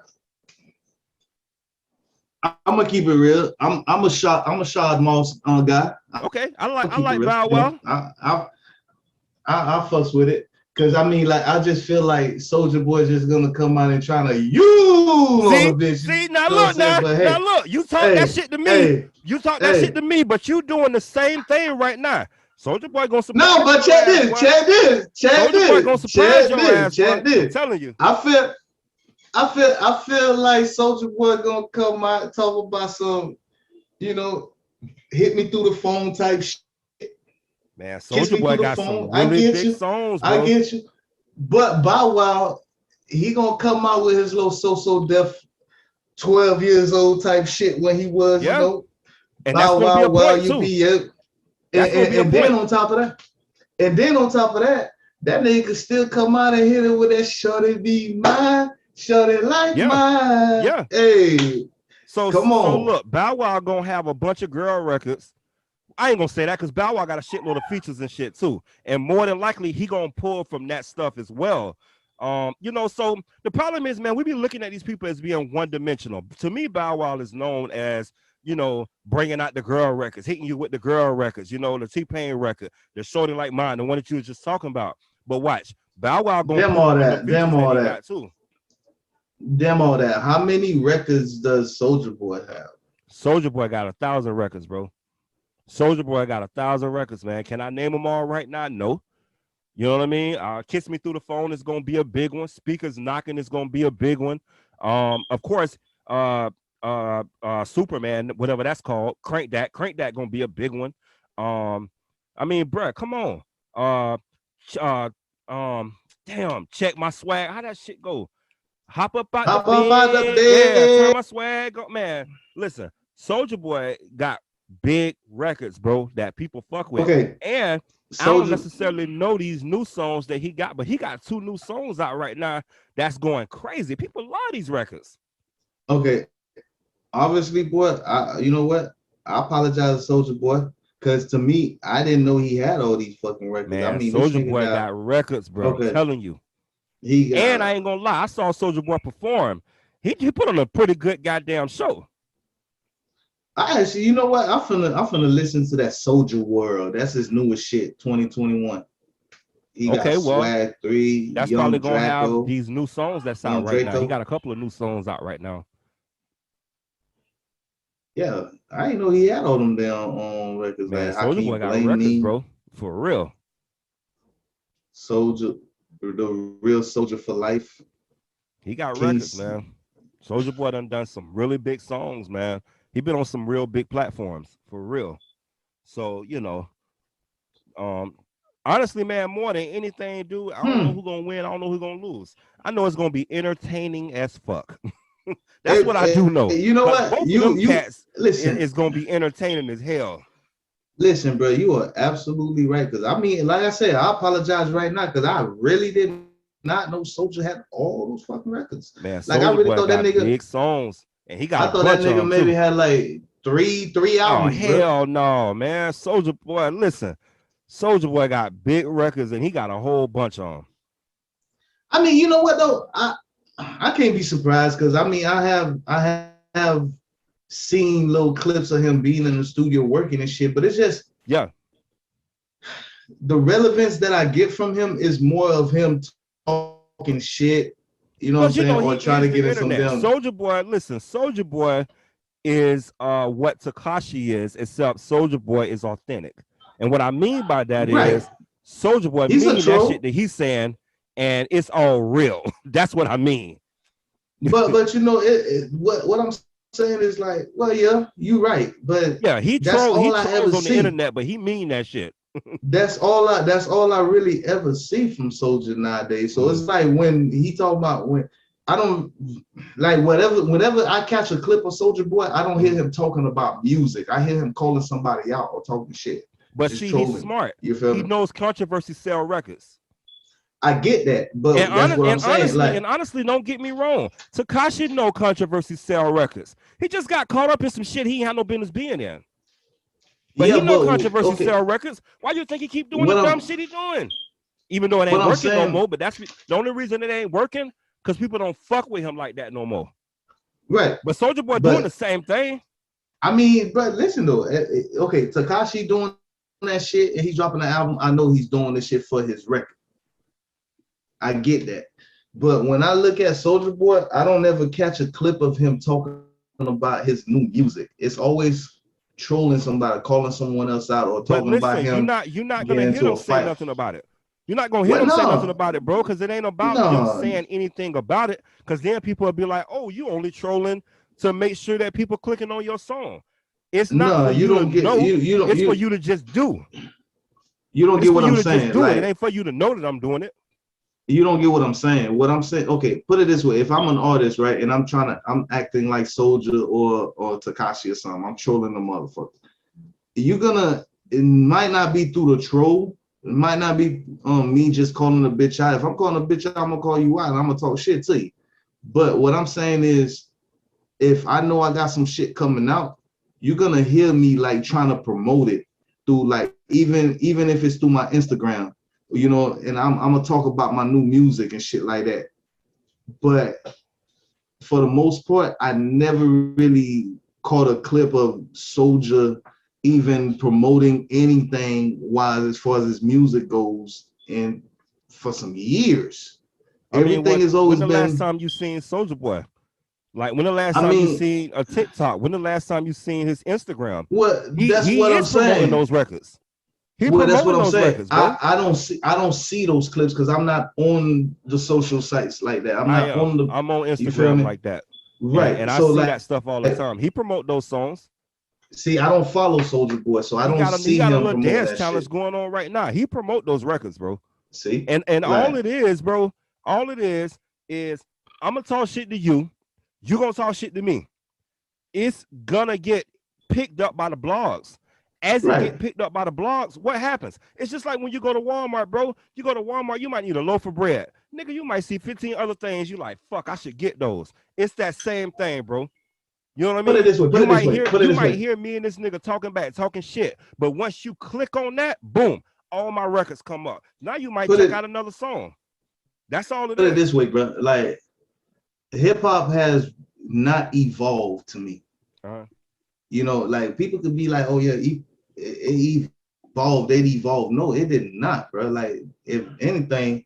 I'm gonna keep it real. I'm a Shad Moss guy. Okay, I like Bow Wow. I fucks with it because I mean, like, I just feel like Soulja Boy is just gonna come out and trying to use on the bitch. See, now look, you talk that shit to me. You talk that shit to me, but you doing the same thing right now. Soulja Boy gonna surprise. No, but check this. Soulja Boy gonna surprise your ass. I'm telling you. I feel like Soulja Boy gonna come out talk about some, you know, hit me through the phone type shit. Man, Soulja Boy got some really big songs, bro. I get you. But Bow Wow, he gonna come out with his little so deaf 12 years old type shit when he was, you know. And Bow Wow, while you be and then on top of that, that nigga could still come out and hit it with that shorty be mine. Shorty like mine. Yeah. Hey. So come on. So look, Bow Wow gonna have a bunch of girl records. I ain't gonna say that because Bow Wow got a shitload of features and shit too. And more than likely, he gonna pull from that stuff as well. You know, so the problem is, man, we be looking at these people as being one-dimensional. To me, Bow Wow is known as, you know, bringing out the girl records, hitting you with the girl records, you know, the T-Pain record, the Shorty Like Mine, the one that you were just talking about. But watch, Bow Wow gonna Damn all that too. Damn all that. How many records does Soulja Boy have? Soulja Boy got 1,000 records, bro. Soulja Boy got 1,000 records, man. Can I name them all right now? No. You know what I mean? Kiss Me Through the Phone is gonna be a big one. Speakers Knocking is gonna be a big one. Of course, Superman, whatever that's called, Crank That gonna be a big one. I mean, bruh, come on. Damn, Check My Swag. How that shit go? Hop up out the bed. Yeah, turn my swag up, man. Listen, Soulja Boy got big records, bro, that people fuck with. Okay. And I don't necessarily know these new songs that he got, but he got 2 new songs out right now that's going crazy. People love these records. Okay. Obviously, boy, you know what? I apologize to Soulja Boy, because to me, I didn't know he had all these fucking records. Man, I mean, Soulja Boy got records, bro. Okay. I'm telling you. And I ain't gonna lie, I saw Soulja Boy perform. He put on a pretty good goddamn show. I actually, you know what? I'm finna listen to that Soulja World. That's his newest shit, 2021. He got Swag 3. That's Young probably gonna Draco, have these new songs that's out right now. He got a couple of new songs out right now. Yeah, I didn't know he had all them damn records. Man, Like I Soulja Boy can't got blame records, me, bro. For real. Soldier, the real soldier for life. He got records, Case. man. Soulja Boy done some really big songs, man. He been on some real big platforms, for real. So, um, honestly, man, more than anything, dude, I don't know who's gonna win. I don't know who's gonna lose. I know it's gonna be entertaining as fuck. That's what I do know. You know Because what? both of them You cats listen. is gonna be entertaining as hell. Listen, bro, you are absolutely right. Because I mean, like I said, I apologize right now because I really did not know Soldier had all those fucking records. Man, Like I Soulja really Boy thought that got nigga. big songs, and he got I a thought that bunch of nigga them maybe too. had like three Oh albums, bro. hell no, man! Soulja Boy, listen, Soulja Boy got big records, and he got a whole bunch of them. I mean, you know what though? I can't be surprised because I mean I have seen little clips of him being in the studio working and shit, but it's just Yeah. The relevance that I get from him is more of him talking shit, you know what I'm But saying, he or trying to is get the in some internet. damn. Soulja Boy, listen, Soulja Boy is what Takashi is, except Soulja Boy is authentic. And what I mean by that Right. is Soulja Boy He's a mean that troll. shit that he's saying, and it's all real. That's what I mean. But you know what I'm saying is like, well, yeah, you right, but Yeah, that's he all I ever trolls on the see. internet, but he mean that shit. That's all I really ever see from Soldier nowadays. So it's like when he talk about when I don't like whenever I catch a clip of Soldier Boy, I don't hear him talking about music. I hear him calling somebody out or talking shit. But Just see, he's trolling. smart. You feel He me? knows controversy sell records. I get that, but that's what I'm saying. Honestly, don't get me wrong. Takashi know controversy sell records. He just got caught up in some shit he had no business being in. But he know controversy sell records. Why do you think he keep doing the dumb shit he doing? Even though it ain't working no more, but that's the only reason it ain't working, because people don't fuck with him like that no more. Right. But Soulja Boy doing the same thing. I mean, but listen though, okay, Takashi doing that shit and he's dropping the album. I know he's doing this shit for his record. I get that. But when I look at Soulja Boy, I don't ever catch a clip of him talking about his new music. It's always trolling somebody, calling someone else out, or talking about him. You're not gonna hear them say nothing about it. You're not gonna hear them say nothing about it, bro, because it ain't about them saying anything about it. Because then people will be like, "Oh, you only trolling to make sure that people clicking on your song." It's not for you to know. It's for you to just do. You don't get what I'm saying. Just do it. It ain't for you to know that I'm doing it. You don't get what I'm saying. What I'm saying, okay, put it this way: if I'm an artist, right, and I'm acting like Soldier or Takashi or something, I'm trolling the motherfucker. It might not be through the troll. It might not be me just calling a bitch out. If I'm calling a bitch out, I'm gonna call you out and I'm gonna talk shit to you. But what I'm saying is, if I know I got some shit coming out, you're gonna hear me like trying to promote it through like even if it's through my Instagram, you know, and I'm gonna talk about my new music and shit like that. But for the most part, I never really caught a clip of Soldier even promoting anything wise as far as his music goes, and for some years. Everything has always been. When the last time you seen Soulja Boy? Like when the last time you seen a TikTok? When the last time you seen his Instagram? That's what I'm saying. Promoting those records. That's what I'm saying. Records, I don't see those clips because I'm not on the social sites like that. I'm on Instagram like that. Right. And I see that stuff all the time. He promote those songs. See, I don't follow Soulja Boy, so I don't see him. He got a little dance challenge going on right now. He promote those records, bro. See? And all it is, bro, all it is I'm gonna talk shit to you. You gonna talk shit to me. It's gonna get picked up by the blogs. As it get picked up by the blogs, what happens? It's just like when you go to Walmart, bro. You go to Walmart, you might need a loaf of bread. Nigga, you might see 15 other things. You like, fuck, I should get those. It's that same thing, bro. You know what I mean? Put it this way. You might hear me and this nigga talking shit. But once you click on that, boom, all my records come up. Now you might check out another song. That's all it is. Put it this way, bro. Like, hip hop has not evolved to me. You know, like people could be like, oh yeah, it evolved, it evolved. No, it did not, bro. Like, if anything,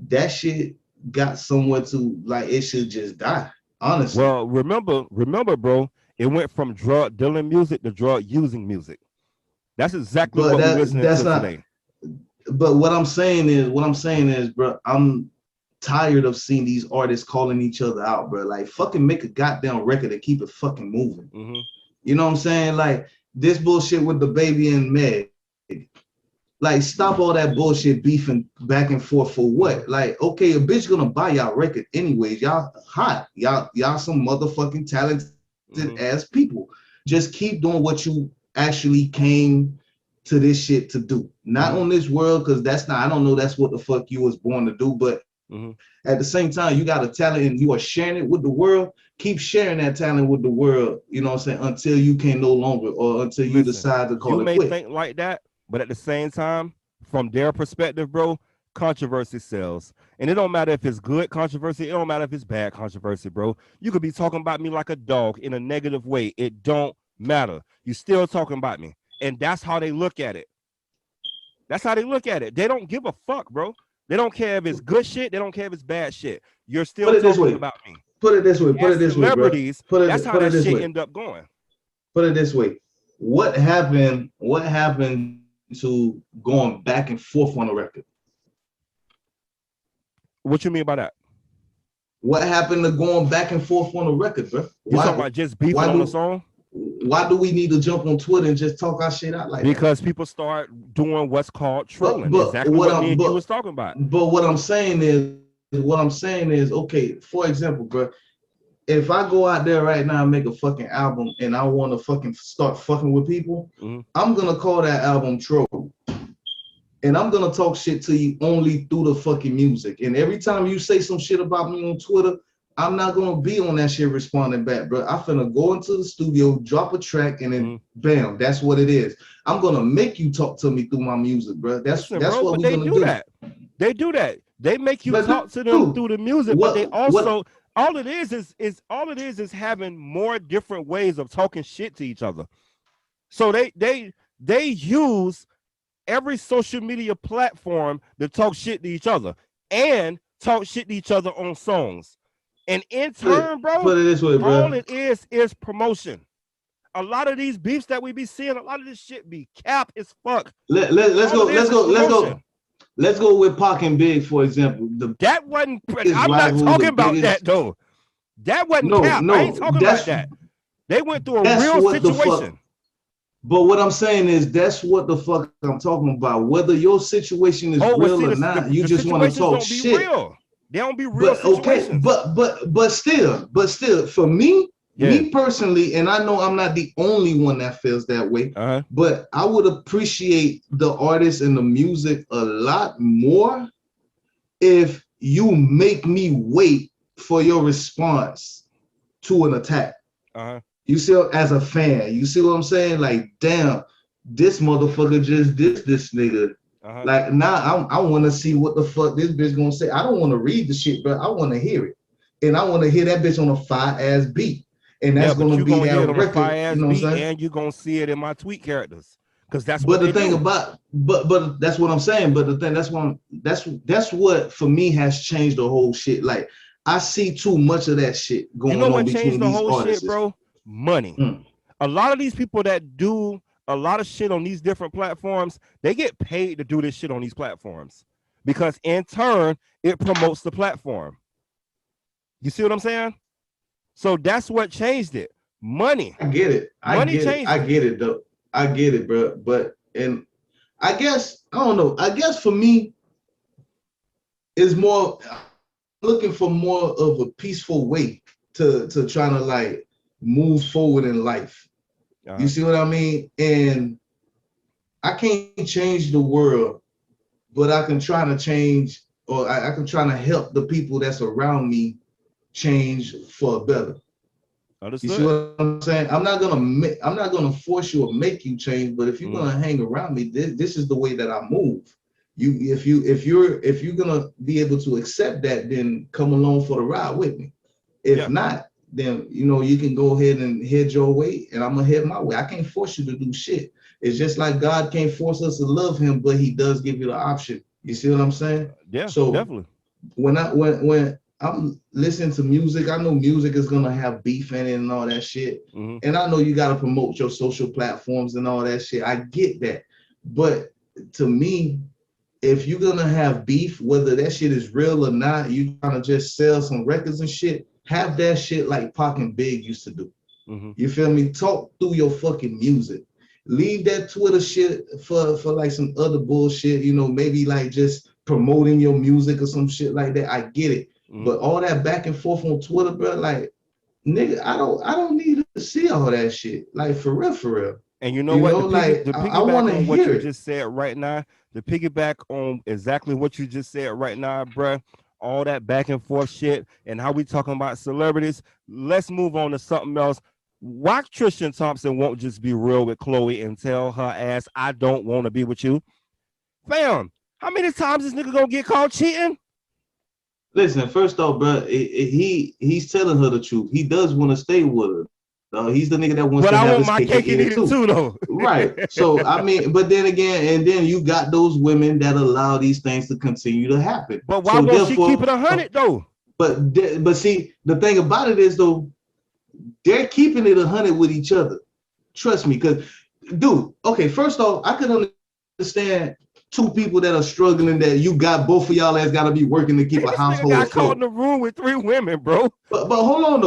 that shit got somewhere to, like, it should just die. Honestly. Well, remember, bro, It went from drug dealing music to drug using music. That's exactly But what we're listening that's to not. today. But what I'm saying is, bro, I'm tired of seeing these artists calling each other out, bro. Like, fucking make a goddamn record and keep it fucking moving. Mm-hmm. You know what I'm saying? Like, this bullshit with the baby and Meg. Like, stop all that bullshit beefing back and forth for what? Like, okay, a bitch gonna buy y'all record anyways. Y'all hot. Y'all some motherfucking talented ass people. Just keep doing what you actually came to this shit to do. Not on this world, because that's not, I don't know, that's what the fuck you was born to do. But at the same time, you got a talent and you are sharing it with the world. Keep sharing that talent with the world, you know what I'm saying, until you can no longer, or until you decide to call it quit. You may think like that, but at the same time, from their perspective, bro, controversy sells. And it don't matter if it's good controversy, it don't matter if it's bad controversy, bro. You could be talking about me like a dog in a negative way. It don't matter. You still talking about me. And that's how they look at it. That's how they look at it. They don't give a fuck, bro. They don't care if it's good shit. They don't care if it's bad shit. You're still talking about me. Put it this way. Put it this way, bro. That's how that shit end up going. Put it this way. What happened to going back and forth on the record? What you mean by that? What happened to going back and forth on the record, bro? You talking about just beefing on the song? Why do we need to jump on Twitter and just talk our shit out like because that? People start doing what's called trolling. But exactly what you was talking about. But what I'm saying is, okay, for example, bro, if I go out there right now and make a fucking album and I want to fucking start fucking with people, I'm gonna call that album Troll. And I'm gonna talk shit to you only through the fucking music. And every time you say some shit about me on Twitter, I'm not gonna be on that shit responding back, bro. I'm finna go into the studio, drop a track, and then bam, that's what it is. I'm gonna make you talk to me through my music, bro. That's what we're gonna do. They do that. They make you talk to them through the music, but they also all it is having more different ways of talking shit to each other. So they use every social media platform to talk shit to each other and talk shit to each other on songs. And in turn, bro, put it this way, bro, all it is promotion. A lot of these beefs that we be seeing, a lot of this shit be cap as fuck. Let's go with Pac and Big, for example. That wasn't. I'm not talking about that though. That wasn't cap. I ain't talking about that. They went through a real situation. But what I'm saying is, that's what the fuck I'm talking about. Whether your situation is real or not, you just want to talk shit. Real. They don't be real situations. But still, for me, me personally, and I know I'm not the only one that feels that way, but I would appreciate the artist and the music a lot more if you make me wait for your response to an attack. You see, as a fan, you see what I'm saying? Like, damn, this motherfucker just this nigga. Like, now I want to see what the fuck this bitch gonna say. I don't want to read the shit, but I want to hear it, and I want to hear that bitch on a fire ass beat, and that's gonna be that record. You know what I'm saying? And you gonna see it in my tweet characters, because that's. But the thing about, but that's what I'm saying. But the thing that's what for me has changed the whole shit. Like, I see too much of that shit going on between these artists, shit, bro. Money. A lot of these people that do a lot of shit on these different platforms, they get paid to do this shit on these platforms because in turn it promotes the platform. You see what I'm saying? So that's what changed it. Money. I get it. I get it though. I get it, bro. But and I guess I don't know. I guess for me, it's more looking for more of a peaceful way to trying to like move forward in life. You see what I mean? And I can't change the world, but I can try to change, or I can try to help the people that's around me change for better. Understood. You see what I'm saying? I'm not gonna force you or make you change, but if you're gonna hang around me, this is the way that I move. If you're gonna be able to accept that, then come along for the ride with me. If not, then you can go ahead and head your way, and I'm gonna head my way. I can't force you to do shit. It's just like God can't force us to love Him, but He does give you the option. You see what I'm saying? Yeah. So definitely. When I'm listening to music. I know music is gonna have beef in it and all that shit. Mm-hmm. And I know you gotta promote your social platforms and all that shit. I get that. But to me, if you're gonna have beef, whether that shit is real or not, you trying to just sell some records and shit, have that shit like Pac and Big used to do. Mm-hmm. You feel me? Talk through your fucking music. Leave that Twitter shit for like some other bullshit, you know, maybe like just promoting your music or some shit like that. I get it. Mm-hmm. But all that back and forth on Twitter, bro, like nigga, I don't need to see all that shit. Like for real, for real. And you know You what? know, like The I piggyback want to on what hear you it. just said right now, the piggyback on exactly what you just said right now, bruh. All that back and forth shit and how we talking about celebrities. Let's move on to something else. Why Tristian Thompson won't just be real with Cloe and tell her ass, I don't want to be with you? Fam, how many times this nigga gonna get caught cheating? Listen, first off, bro, he's telling her the truth. He does want to stay with her. He's the nigga that wants But to I have want his my cake cake and and eat eat it it too. too, though. Right. So I mean, but then again, and then you got those women that allow these things to continue to happen. But why So won't she keep therefore, it 100 though? but see, the thing about it is though, they're keeping it 100 with each other. Trust me, because dude, okay, first off, I can understand two people that are struggling that you got both of y'all has got to be working to keep Man, a this nigga household got caught in afloat. the room with 3 women, bro. But hold on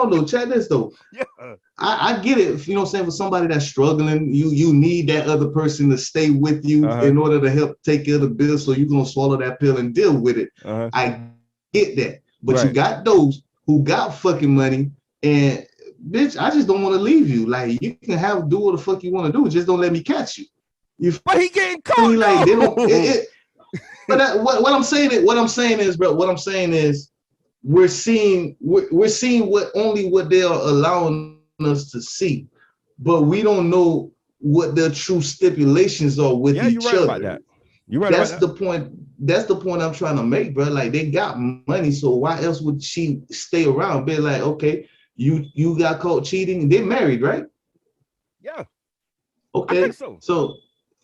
though, check this though. Yeah. I get it, you know what I'm saying, for somebody that's struggling, you need that other person to stay with you in order to help take care of the bill, so you're gonna swallow that pill and deal with it. I get that. But you Right. got those who got fucking money and bitch, I just don't want to leave you. Like you can do what the fuck you want to do, just don't let me catch you. You But he getting feel me? caught Like they don't though. but what I'm saying is, bro, what I'm saying is we're seeing what they are allowing us to see, but we don't know what their true stipulations are with Yeah, you're each right about other. that. You're right about That's that. the point. That's the point I'm trying to make, bro. Like they got money, so why else would she stay around? Be like, okay, you got caught cheating. They're married, right? Yeah, I think Okay, so. so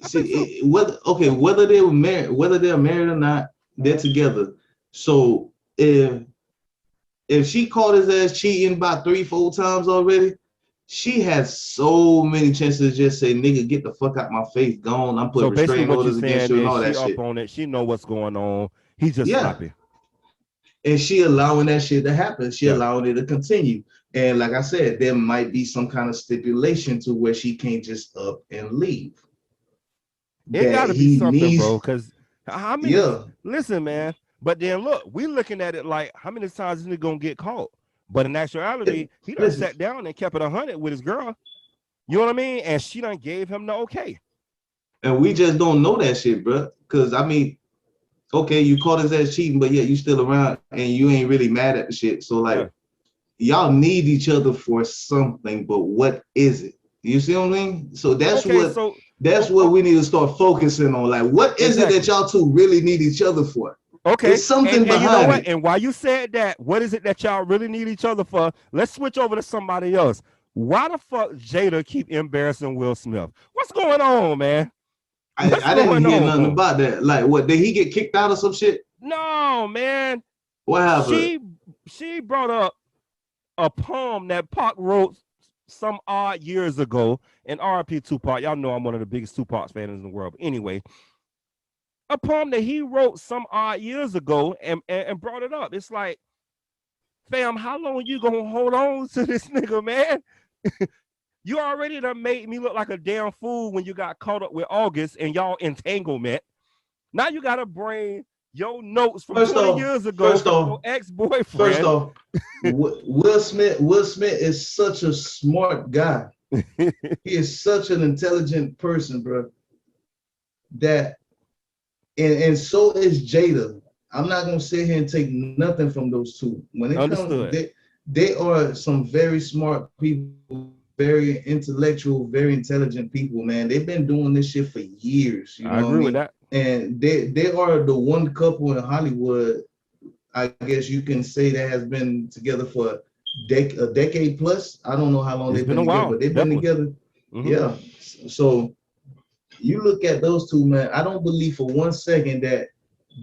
I think so. see whether they were married, whether they're married or not, they're together. So if she caught his ass cheating about 3-4 times already, she has so many chances to just say, nigga, get the fuck out my face, gone. I'm So putting basically, restraining what you're orders against saying you and is all she that up shit. on it. She know what's going on. He's just Yeah. sloppy. And she allowing that shit to happen. She Yeah. allowing it to continue. And like I said, there might be some kind of stipulation to where she can't just up and leave. It got That to be he something, bro. needs, Because how many? yeah. Listen, man. But then look, we looking at it like how many times is he gonna get caught? But in actuality, he done Listen, sat down and kept it 100 with his girl. You know what I mean? And she done gave him the okay. and we just don't know that shit, bro. Because I mean, okay, you caught his ass cheating, but yeah, you still around and you ain't really mad at the shit. So like, Yeah. y'all need each other for something, but what is it? You see what I mean? So Okay. So that's what we need to start focusing on. Like, what is it that exactly. y'all two really need each other for? Okay. It's something And you know behind what? it. And while you said that, what is it that y'all really need each other for? Let's switch over to somebody else. Why the fuck Jada keep embarrassing Will Smith? What's going on, man? What's I didn't going hear nothing on? about that. Like, what did he get kicked out or some shit? No, man. What happened? She brought up a poem that Pac wrote some odd years ago. And RIP Tupac. Y'all know I'm one of the biggest Tupac fans in the world. But anyway, a poem that he wrote some odd years ago and brought it up. It's like, fam, how long you gonna hold on to this nigga, man? You already done made me look like a damn fool when you got caught up with August and y'all entanglement. Now you gotta bring your notes from First 20 off, years ago first from your off, first ex-boyfriend. off, Will Smith is such a smart guy. He is such an intelligent person, bro. That and so is Jada. I'm not gonna sit here and take nothing from those two. When it comes, Understood. they are some very smart people, very intellectual, very intelligent people, man. They've been doing this shit for years, you I know what I agree with mean? that. And they are the one couple in Hollywood, I guess you can say, that has been together for a decade plus. I don't know how long It's they've been been a together, while, but they've been definitely. together. Mm-hmm. Yeah. So you look at those two, man. I don't believe for one second that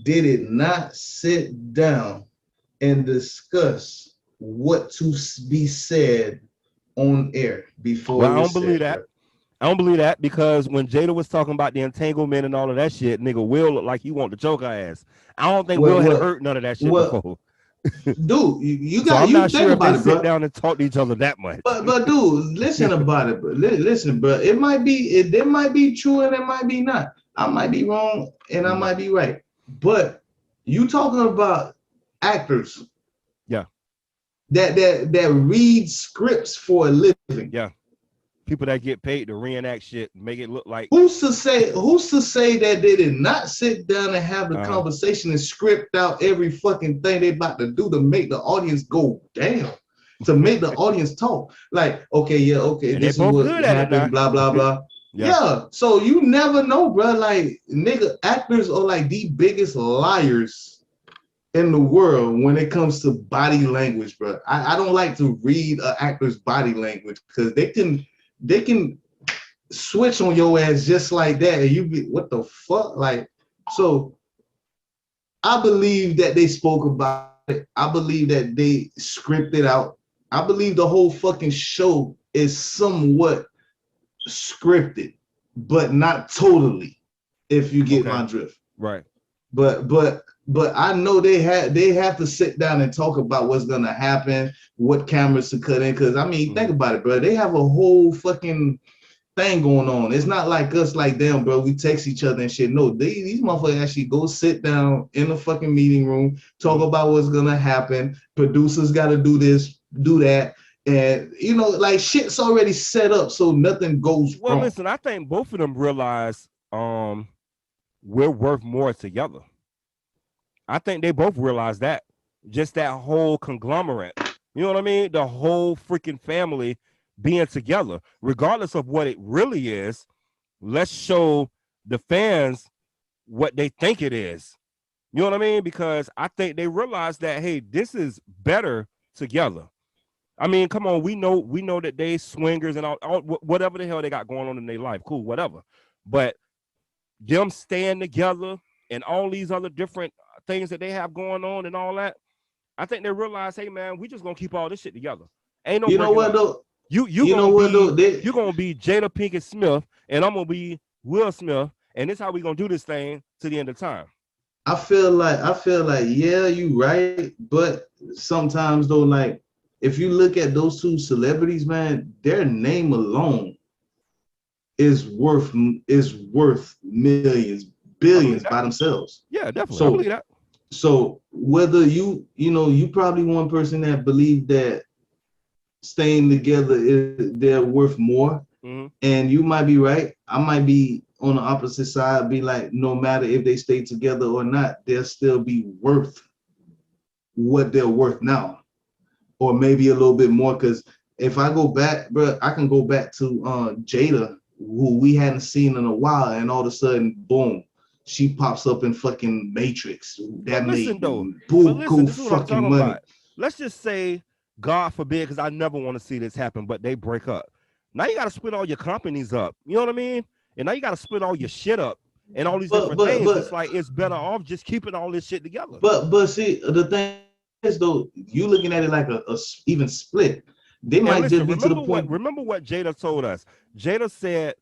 did it not sit down and discuss what to be said on air before Well, it I don't was believe said, that. bro. I don't believe that because when Jada was talking about the entanglement and all of that shit, nigga, Will looked like he wanted to choke her ass. I don't think Will had What? heard none of that shit Well, before. dude, you So got I'm you not think sure if they about it, sit bro. down and talk to each other that much. But dude, listen about it, bro. Listen, bro. It might be it might be true and it might be not. I might be wrong and I might be right. But you talking about actors Yeah. that read scripts for a living. Yeah. People that get paid to reenact shit, make it look like Who's to say that they did not sit down and have the conversation and script out every fucking thing they about to do to make the audience go damn, to make the audience talk. Like, okay, and this they is both what good at it now. happened, blah, blah, blah. Yeah. Yeah. So you never know, bro. Like, nigga, actors are like the biggest liars in the world when it comes to body language, bro. I don't like to read an actor's body language because they can switch on your ass just like that, and you be what the fuck, like. So I believe that they spoke about it. I believe that they scripted out. I believe the whole fucking show is somewhat scripted, but not totally. If you get my drift, right? But I know they have to sit down and talk about what's gonna happen, what cameras to cut in. Because I mean, think about it, bro. They have a whole fucking thing going on. It's not like us, like them, bro. We text each other and shit. No, these motherfuckers actually go sit down in the fucking meeting room, talk about what's gonna happen. Producers got to do this, do that, and you know, like shit's already set up, so nothing goes wrong. Well, listen, I think both of them realize we're worth more together. I think they both realize that. Just that whole conglomerate. You know what I mean? The whole freaking family being together, regardless of what it really is. Let's show the fans what they think it is. You know what I mean? Because I think they realize that, hey, this is better together. I mean, come on, we know that they swingers and all whatever the hell they got going on in their life. Cool, whatever. But them staying together and all these other different things that they have going on and all that, I think they realize, hey man, we just gonna keep all this shit together. Ain't no, you know what though? You're gonna be Jada Pinkett Smith, and I'm gonna be Will Smith, and this is how we gonna do this thing to the end of time. I feel like yeah, you right, but sometimes though, like if you look at those two celebrities, man, their name alone is worth millions, billions by themselves. Yeah, definitely. So, I believe that. So whether you probably one person that believe that staying together they're worth more, and you might be right. I might be on the opposite side, be like, no matter if they stay together or not, they'll still be worth what they're worth now, or maybe a little bit more. Because if I go back, bro, I can go back to Jada, who we hadn't seen in a while, and all of a sudden, boom, she pops up in fucking Matrix. That made buku fucking money. About. Let's just say, God forbid, because I never want to see this happen, but they break up. Now you got to split all your companies up. You know what I mean? And now you got to split all your shit up and all these different things. It's like it's better off just keeping all this shit together. But see, the thing is though, you looking at it like a even split. They might just be to the point. Remember what Jada told us. Jada said,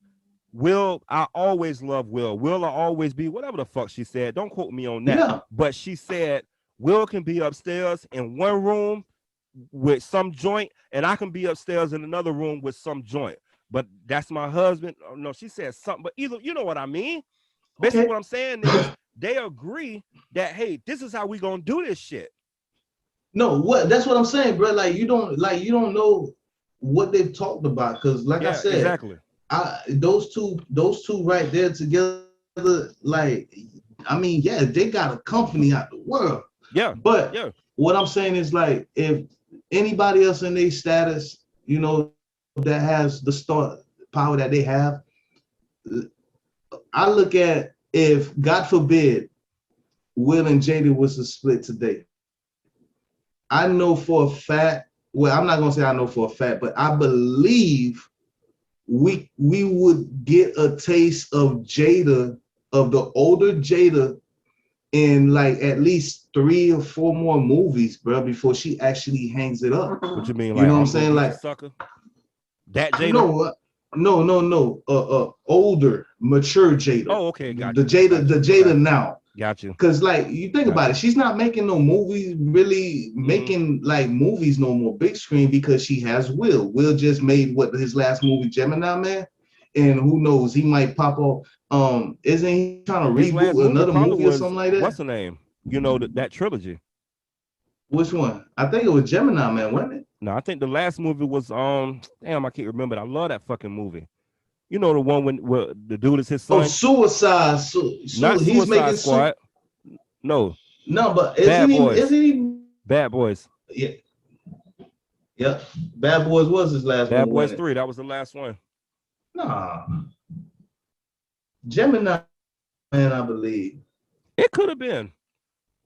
Will, I always love Will. Will I always be, whatever the fuck she said. Don't quote me on that. Yeah. But she said, Will can be upstairs in one room with some joint, and I can be upstairs in another room with some joint. But that's my husband. Oh, no, she said something, but either, you know what I mean? Basically, what I'm saying is they agree that, hey, this is how we gonna do this shit. No, that's what I'm saying, bro. Like you don't know what they've talked about, because like I said, exactly. Those two right there together, like, I mean, yeah, they got a company out the world. Yeah. But what I'm saying is, like, if anybody else in their status, you know, that has the star power that they have, I look at, if God forbid Will and Jada was to split today, I know for a fact, well, I'm not gonna say I know for a fact, but I believe we would get a taste of Jada, of the older Jada, in like at least 3 or 4 more movies, bro, before she actually hangs it up. What you mean, You like know what I'm I'm gonna saying? get you, Like, sucker? That Jada? no, no. Older, mature Jada. Oh, okay, The got you. Jada, the Jada Okay. now. Got you. Cause like you think about it, she's not making no movies, really making like movies no more big screen because she has Will. Will just made what his last movie, Gemini Man, and who knows, he might pop off. Isn't he trying to His last reboot movie another probably movie or was something like what's that? the name? You know that trilogy. Which one? I think it was Gemini Man, wasn't it? No, I think the last movie was damn, I can't remember. I love that fucking movie. You know the one when the dude is his Oh, son? Suicide. Not He's Suicide making Squad. No, No, but Bad isn't he? Boys. Isn't he? Bad Boys. Yeah, yeah. Bad Boys was his last Bad one, Boys wasn't it? 3. That was the last one. Nah, Gemini Man, I believe. It could have been.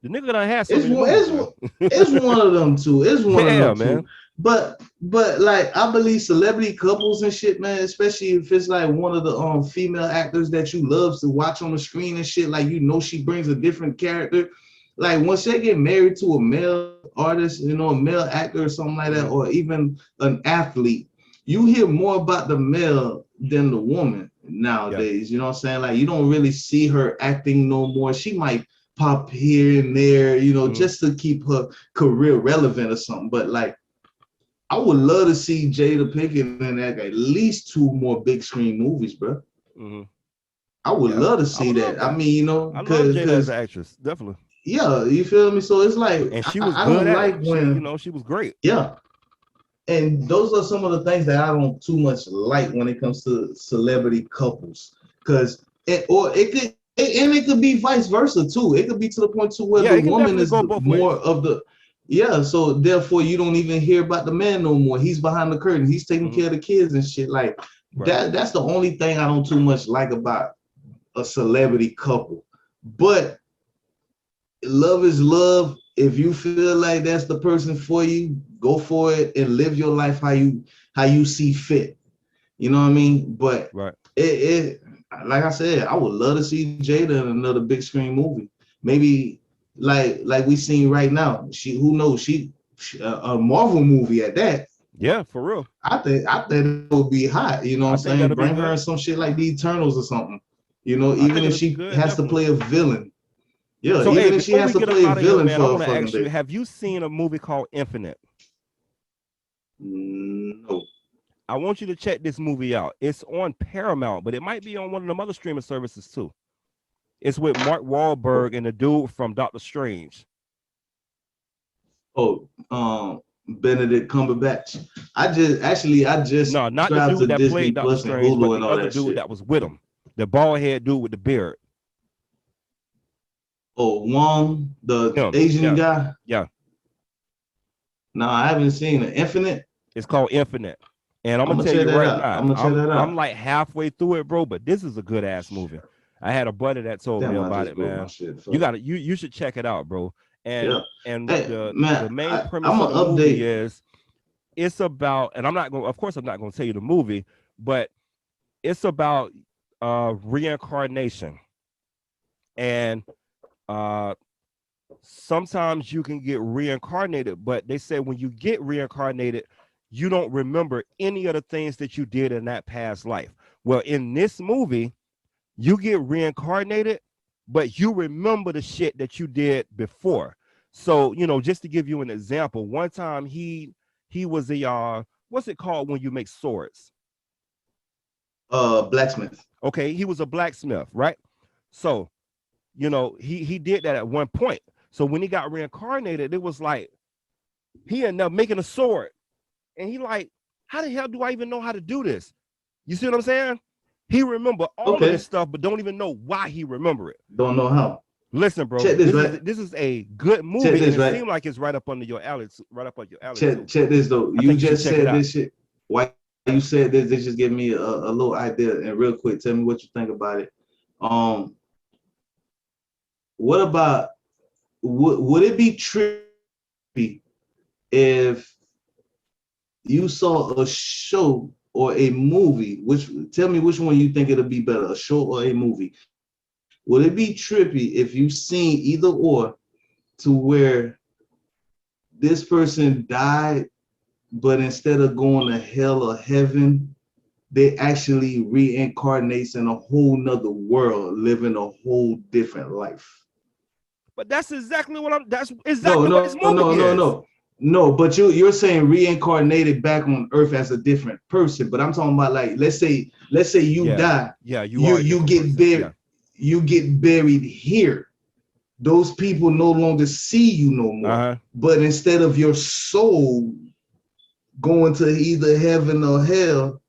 The nigga that had so It's many one. movies, man. It's one of them two. It's one of Yeah, them man. two. But like I believe celebrity couples and shit, man. Especially if it's like one of the female actors that you love to watch on the screen and shit. Like you know she brings a different character. Like once they get married to a male artist, you know, a male actor or something like that, or even an athlete, you hear more about the male than the woman nowadays. You know what I'm saying? Like you don't really see her acting no more. She might pop here and there, you know, just to keep her career relevant or something. But like, I would love to see Jada Pinkett in at least 2 more big screen movies, bro. I would love to see that. I mean, you know, I love Jada as because an actress, definitely. yeah, you feel me? So it's like And she was I good don't at like it. when She was great. yeah. And those are some of the things that I don't too much like when it comes to celebrity couples, because it could be vice versa too. It could be to the point to where Yeah, the it can woman definitely is go both more ways. of the so therefore you don't even hear about the man no more. He's behind the curtain. He's taking care of the kids and shit. Like that's the only thing I don't too much like about a celebrity couple. But love is love. If you feel like that's the person for you, go for it and live your life how you see fit. You know what I mean? But it like I said, I would love to see Jada in another big screen movie. Maybe like we seen right now. Who knows? She a Marvel movie at that. Yeah, for real. I think it would be hot. You know what I'm saying? Bring her in some shit like the Eternals or something. You know, even if she has to play a villain. Yeah, so, even hey, if she before has we to get up play a out of here, villain man, I for a want to fucking ask you: day. have you seen a movie called Infinite? No. I want you to check this movie out. It's on Paramount, but it might be on one of them other streaming services too. It's with Mark Wahlberg and the dude from Doctor Strange. Oh, Benedict Cumberbatch. I just No, not the subscribed dude to that Disney played Doctor Plus and Strange, but Hulu the and all other that dude shit. that was with him, the bald head dude with the beard. Oh, Wong, the Asian guy. Yeah. No, I haven't seen it. Infinite. It's called Infinite, and I'm gonna tell check you that right out. now, I'm gonna check that out. I'm like halfway through it, bro. But this is a good ass movie. I had a buddy that told me about it, man. You should check it out, bro. And the main premise of the movie is it's about, and of course I'm not gonna tell you the movie, but it's about reincarnation, and sometimes you can get reincarnated, but they say when you get reincarnated, you don't remember any of the things that you did in that past life. Well, in this movie, you get reincarnated, but you remember the shit that you did before. So, you know, just to give you an example, one time he was a what's it called when you make swords? Blacksmith. Okay, he was a blacksmith, right? So, you know, he did that at one point. So when he got reincarnated, it was like he ended up making a sword. And he like, how the hell do I even know how to do this? You see what I'm saying? He remember all of this stuff, but don't even know why he remember it. Don't know how. Listen, bro. Check this, this is a good movie. Check this, and it seemed like it's right up under your alley. Right up on your alley. Check this though. You just said this shit. Why you said this? This just give me a little idea. And real quick, tell me what you think about it. What about would it be trippy if you saw a show or a movie? Tell me which one you think it'll be better, a show or a movie, would it be trippy if you seen either or to where this person died, but instead of going to hell or heaven, they actually reincarnates in a whole nother world, living a whole different life? But that's exactly what what this movie No, no, is. no. No, but you're saying reincarnated back on Earth as a different person. But I'm talking about, like, let's say you die. Yeah, You get buried. Yeah. You get buried here. Those people no longer see you no more. But instead of your soul going to either heaven or hell,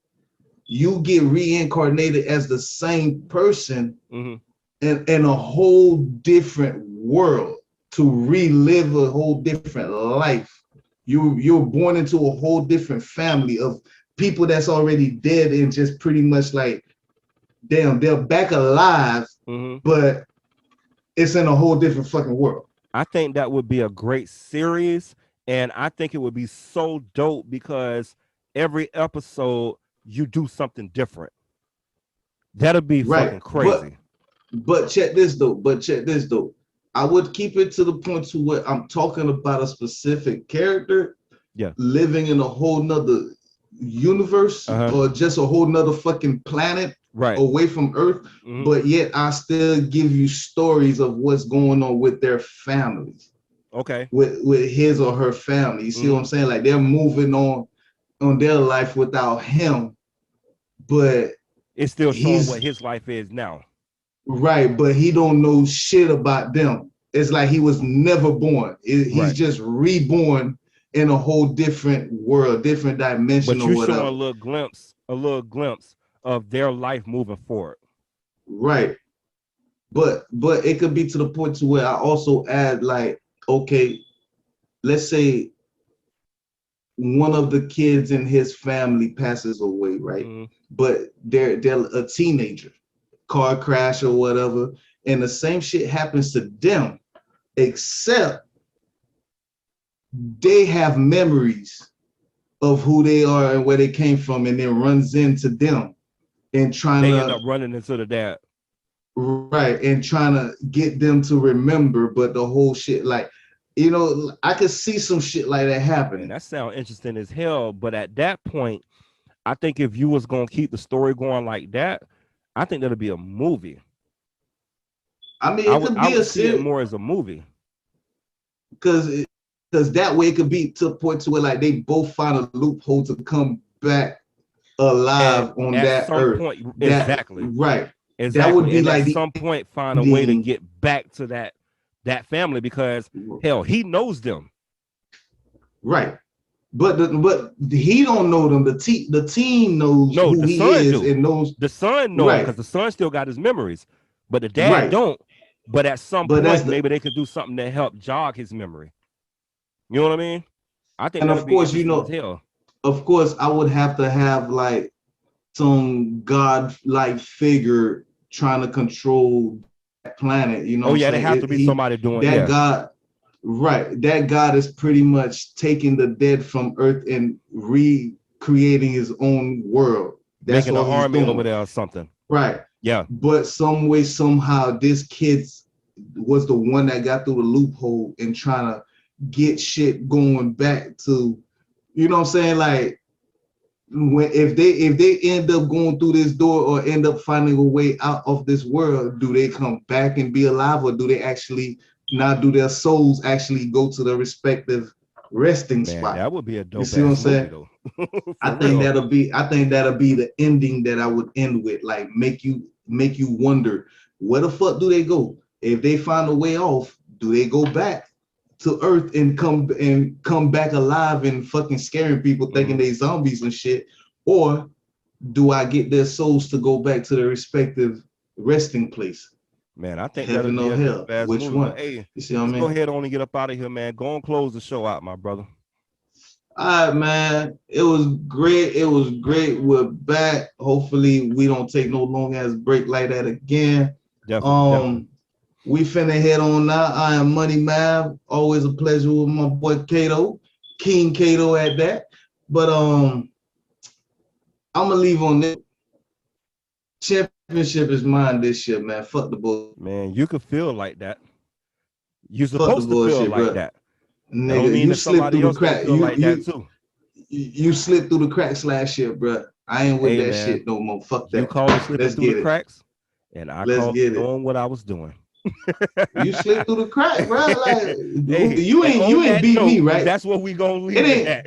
you get reincarnated as the same person in a whole different world to relive a whole different life. You're born into a whole different family of people that's already dead, and just pretty much like, damn, they're back alive, but it's in a whole different fucking world. I think that would be a great series, and I think it would be so dope because every episode you do something different. That'll be fucking crazy. But check this though. I would keep it to the point to where I'm talking about a specific character living in a whole nother universe, or just a whole nother fucking planet away from Earth. But yet I still give you stories of what's going on with their families. Okay. With his or her family. You see what I'm saying? Like, they're moving on their life without him, but it's still showing what his life is now. Right, but he don't know shit about them. It's like he was never born. He's just reborn in a whole different world, different dimension. But you're showing a little glimpse of their life moving forward. Right, but it could be to the point to where I also add, like, okay, let's say one of the kids in his family passes away, right? But they're a teenager. Car crash or whatever, and the same shit happens to them, except they have memories of who they are and where they came from, and then runs into them and they end up running into the dad, right, and trying to get them to remember. But the whole shit, like, you know, I could see some shit like that happening. And that sounds interesting as hell. But at that point, I think if you was gonna keep the story going like that, I think that'll be a movie. I mean, it could be a series more as a movie, because that way it could be to a point to where, like, they both find a loophole to come back alive on that Earth. Point, exactly. Right. Exactly. That would be, and like, at some point find a way to get back to that family, because hell, he knows them. Right. But he don't know them. The teen knows who he is, and knows the son knows, because the son still got his memories, but the dad don't. But at some point, maybe they could do something to help jog his memory. You know what I mean? I think. And of course, you know, of course, I would have to have, like, some god-like figure trying to control that planet. You know? Oh yeah, there has to be somebody doing that. God. Right, that God is pretty much taking the dead from Earth and recreating his own world. That's making an army over there or something. Right. Yeah. But some way, somehow, this kid was the one that got through the loophole and trying to get shit going back to, you know what I'm saying? Like, if they end up going through this door or end up finding a way out of this world, do they come back and be alive, or do they actually? Now, do their souls actually go to their respective resting spot? That would be a dope. You see what I'm saying? I think that'll be the ending that I would end with. Like, make you wonder, where the fuck do they go? If they find a way off, do they go back to Earth and come back alive and fucking scaring people, thinking they zombies and shit? Or do I get their souls to go back to their respective resting place? Man, I think heaven or hell. Which movie. one? Hey, you see what I mean? Go ahead on and get up out of here, man. Go and close the show out, my brother. All right, man. It was great. We're back. Hopefully, we don't take no long ass break like that again. Definitely. We finna head on now. I am Money Mav. Always a pleasure with my boy Kato, King Kato at that. But I'm gonna leave on this. championship is mine this year, man. Fuck the bull. Man, you could feel like that. You're Fuck supposed the to feel bullshit, like bro. that. Nigga, That don't mean you that slipped somebody through the else don't crack. feel like that too. You slipped through the cracks last year, bro. I ain't with Hey, that man, shit no more. Fuck that. you call it slipping Let's through get the it. cracks, and I Let's call get it it. doing what I was doing. You slipped through the crack, bro. Like Hey, you and on ain't that beat note, me, right? That's what we gonna leave it at.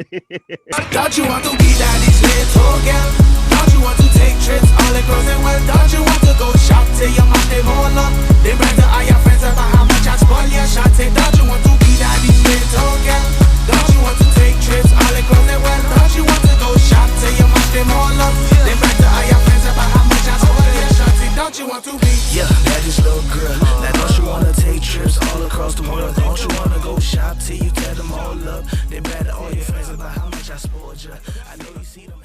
Don't you want to be daddy's little girl? Don't you want to take trips all across the world? Don't you want to go shop till your mouth they all up? They brag to all your friends about how much I spoil your shot. Don't you want to be daddy's little girl? Don't you want to take trips all across the world? Don't you want to go shop till your mouth they all up? They brag to all your friends about how much I spoil your shot. Don't you want to be daddy's little girl? Now don't you want to take trips all across the world? Don't you want to go shop till you tear them all up? They brag to all your friends about how much I spoiled you. I know you see them.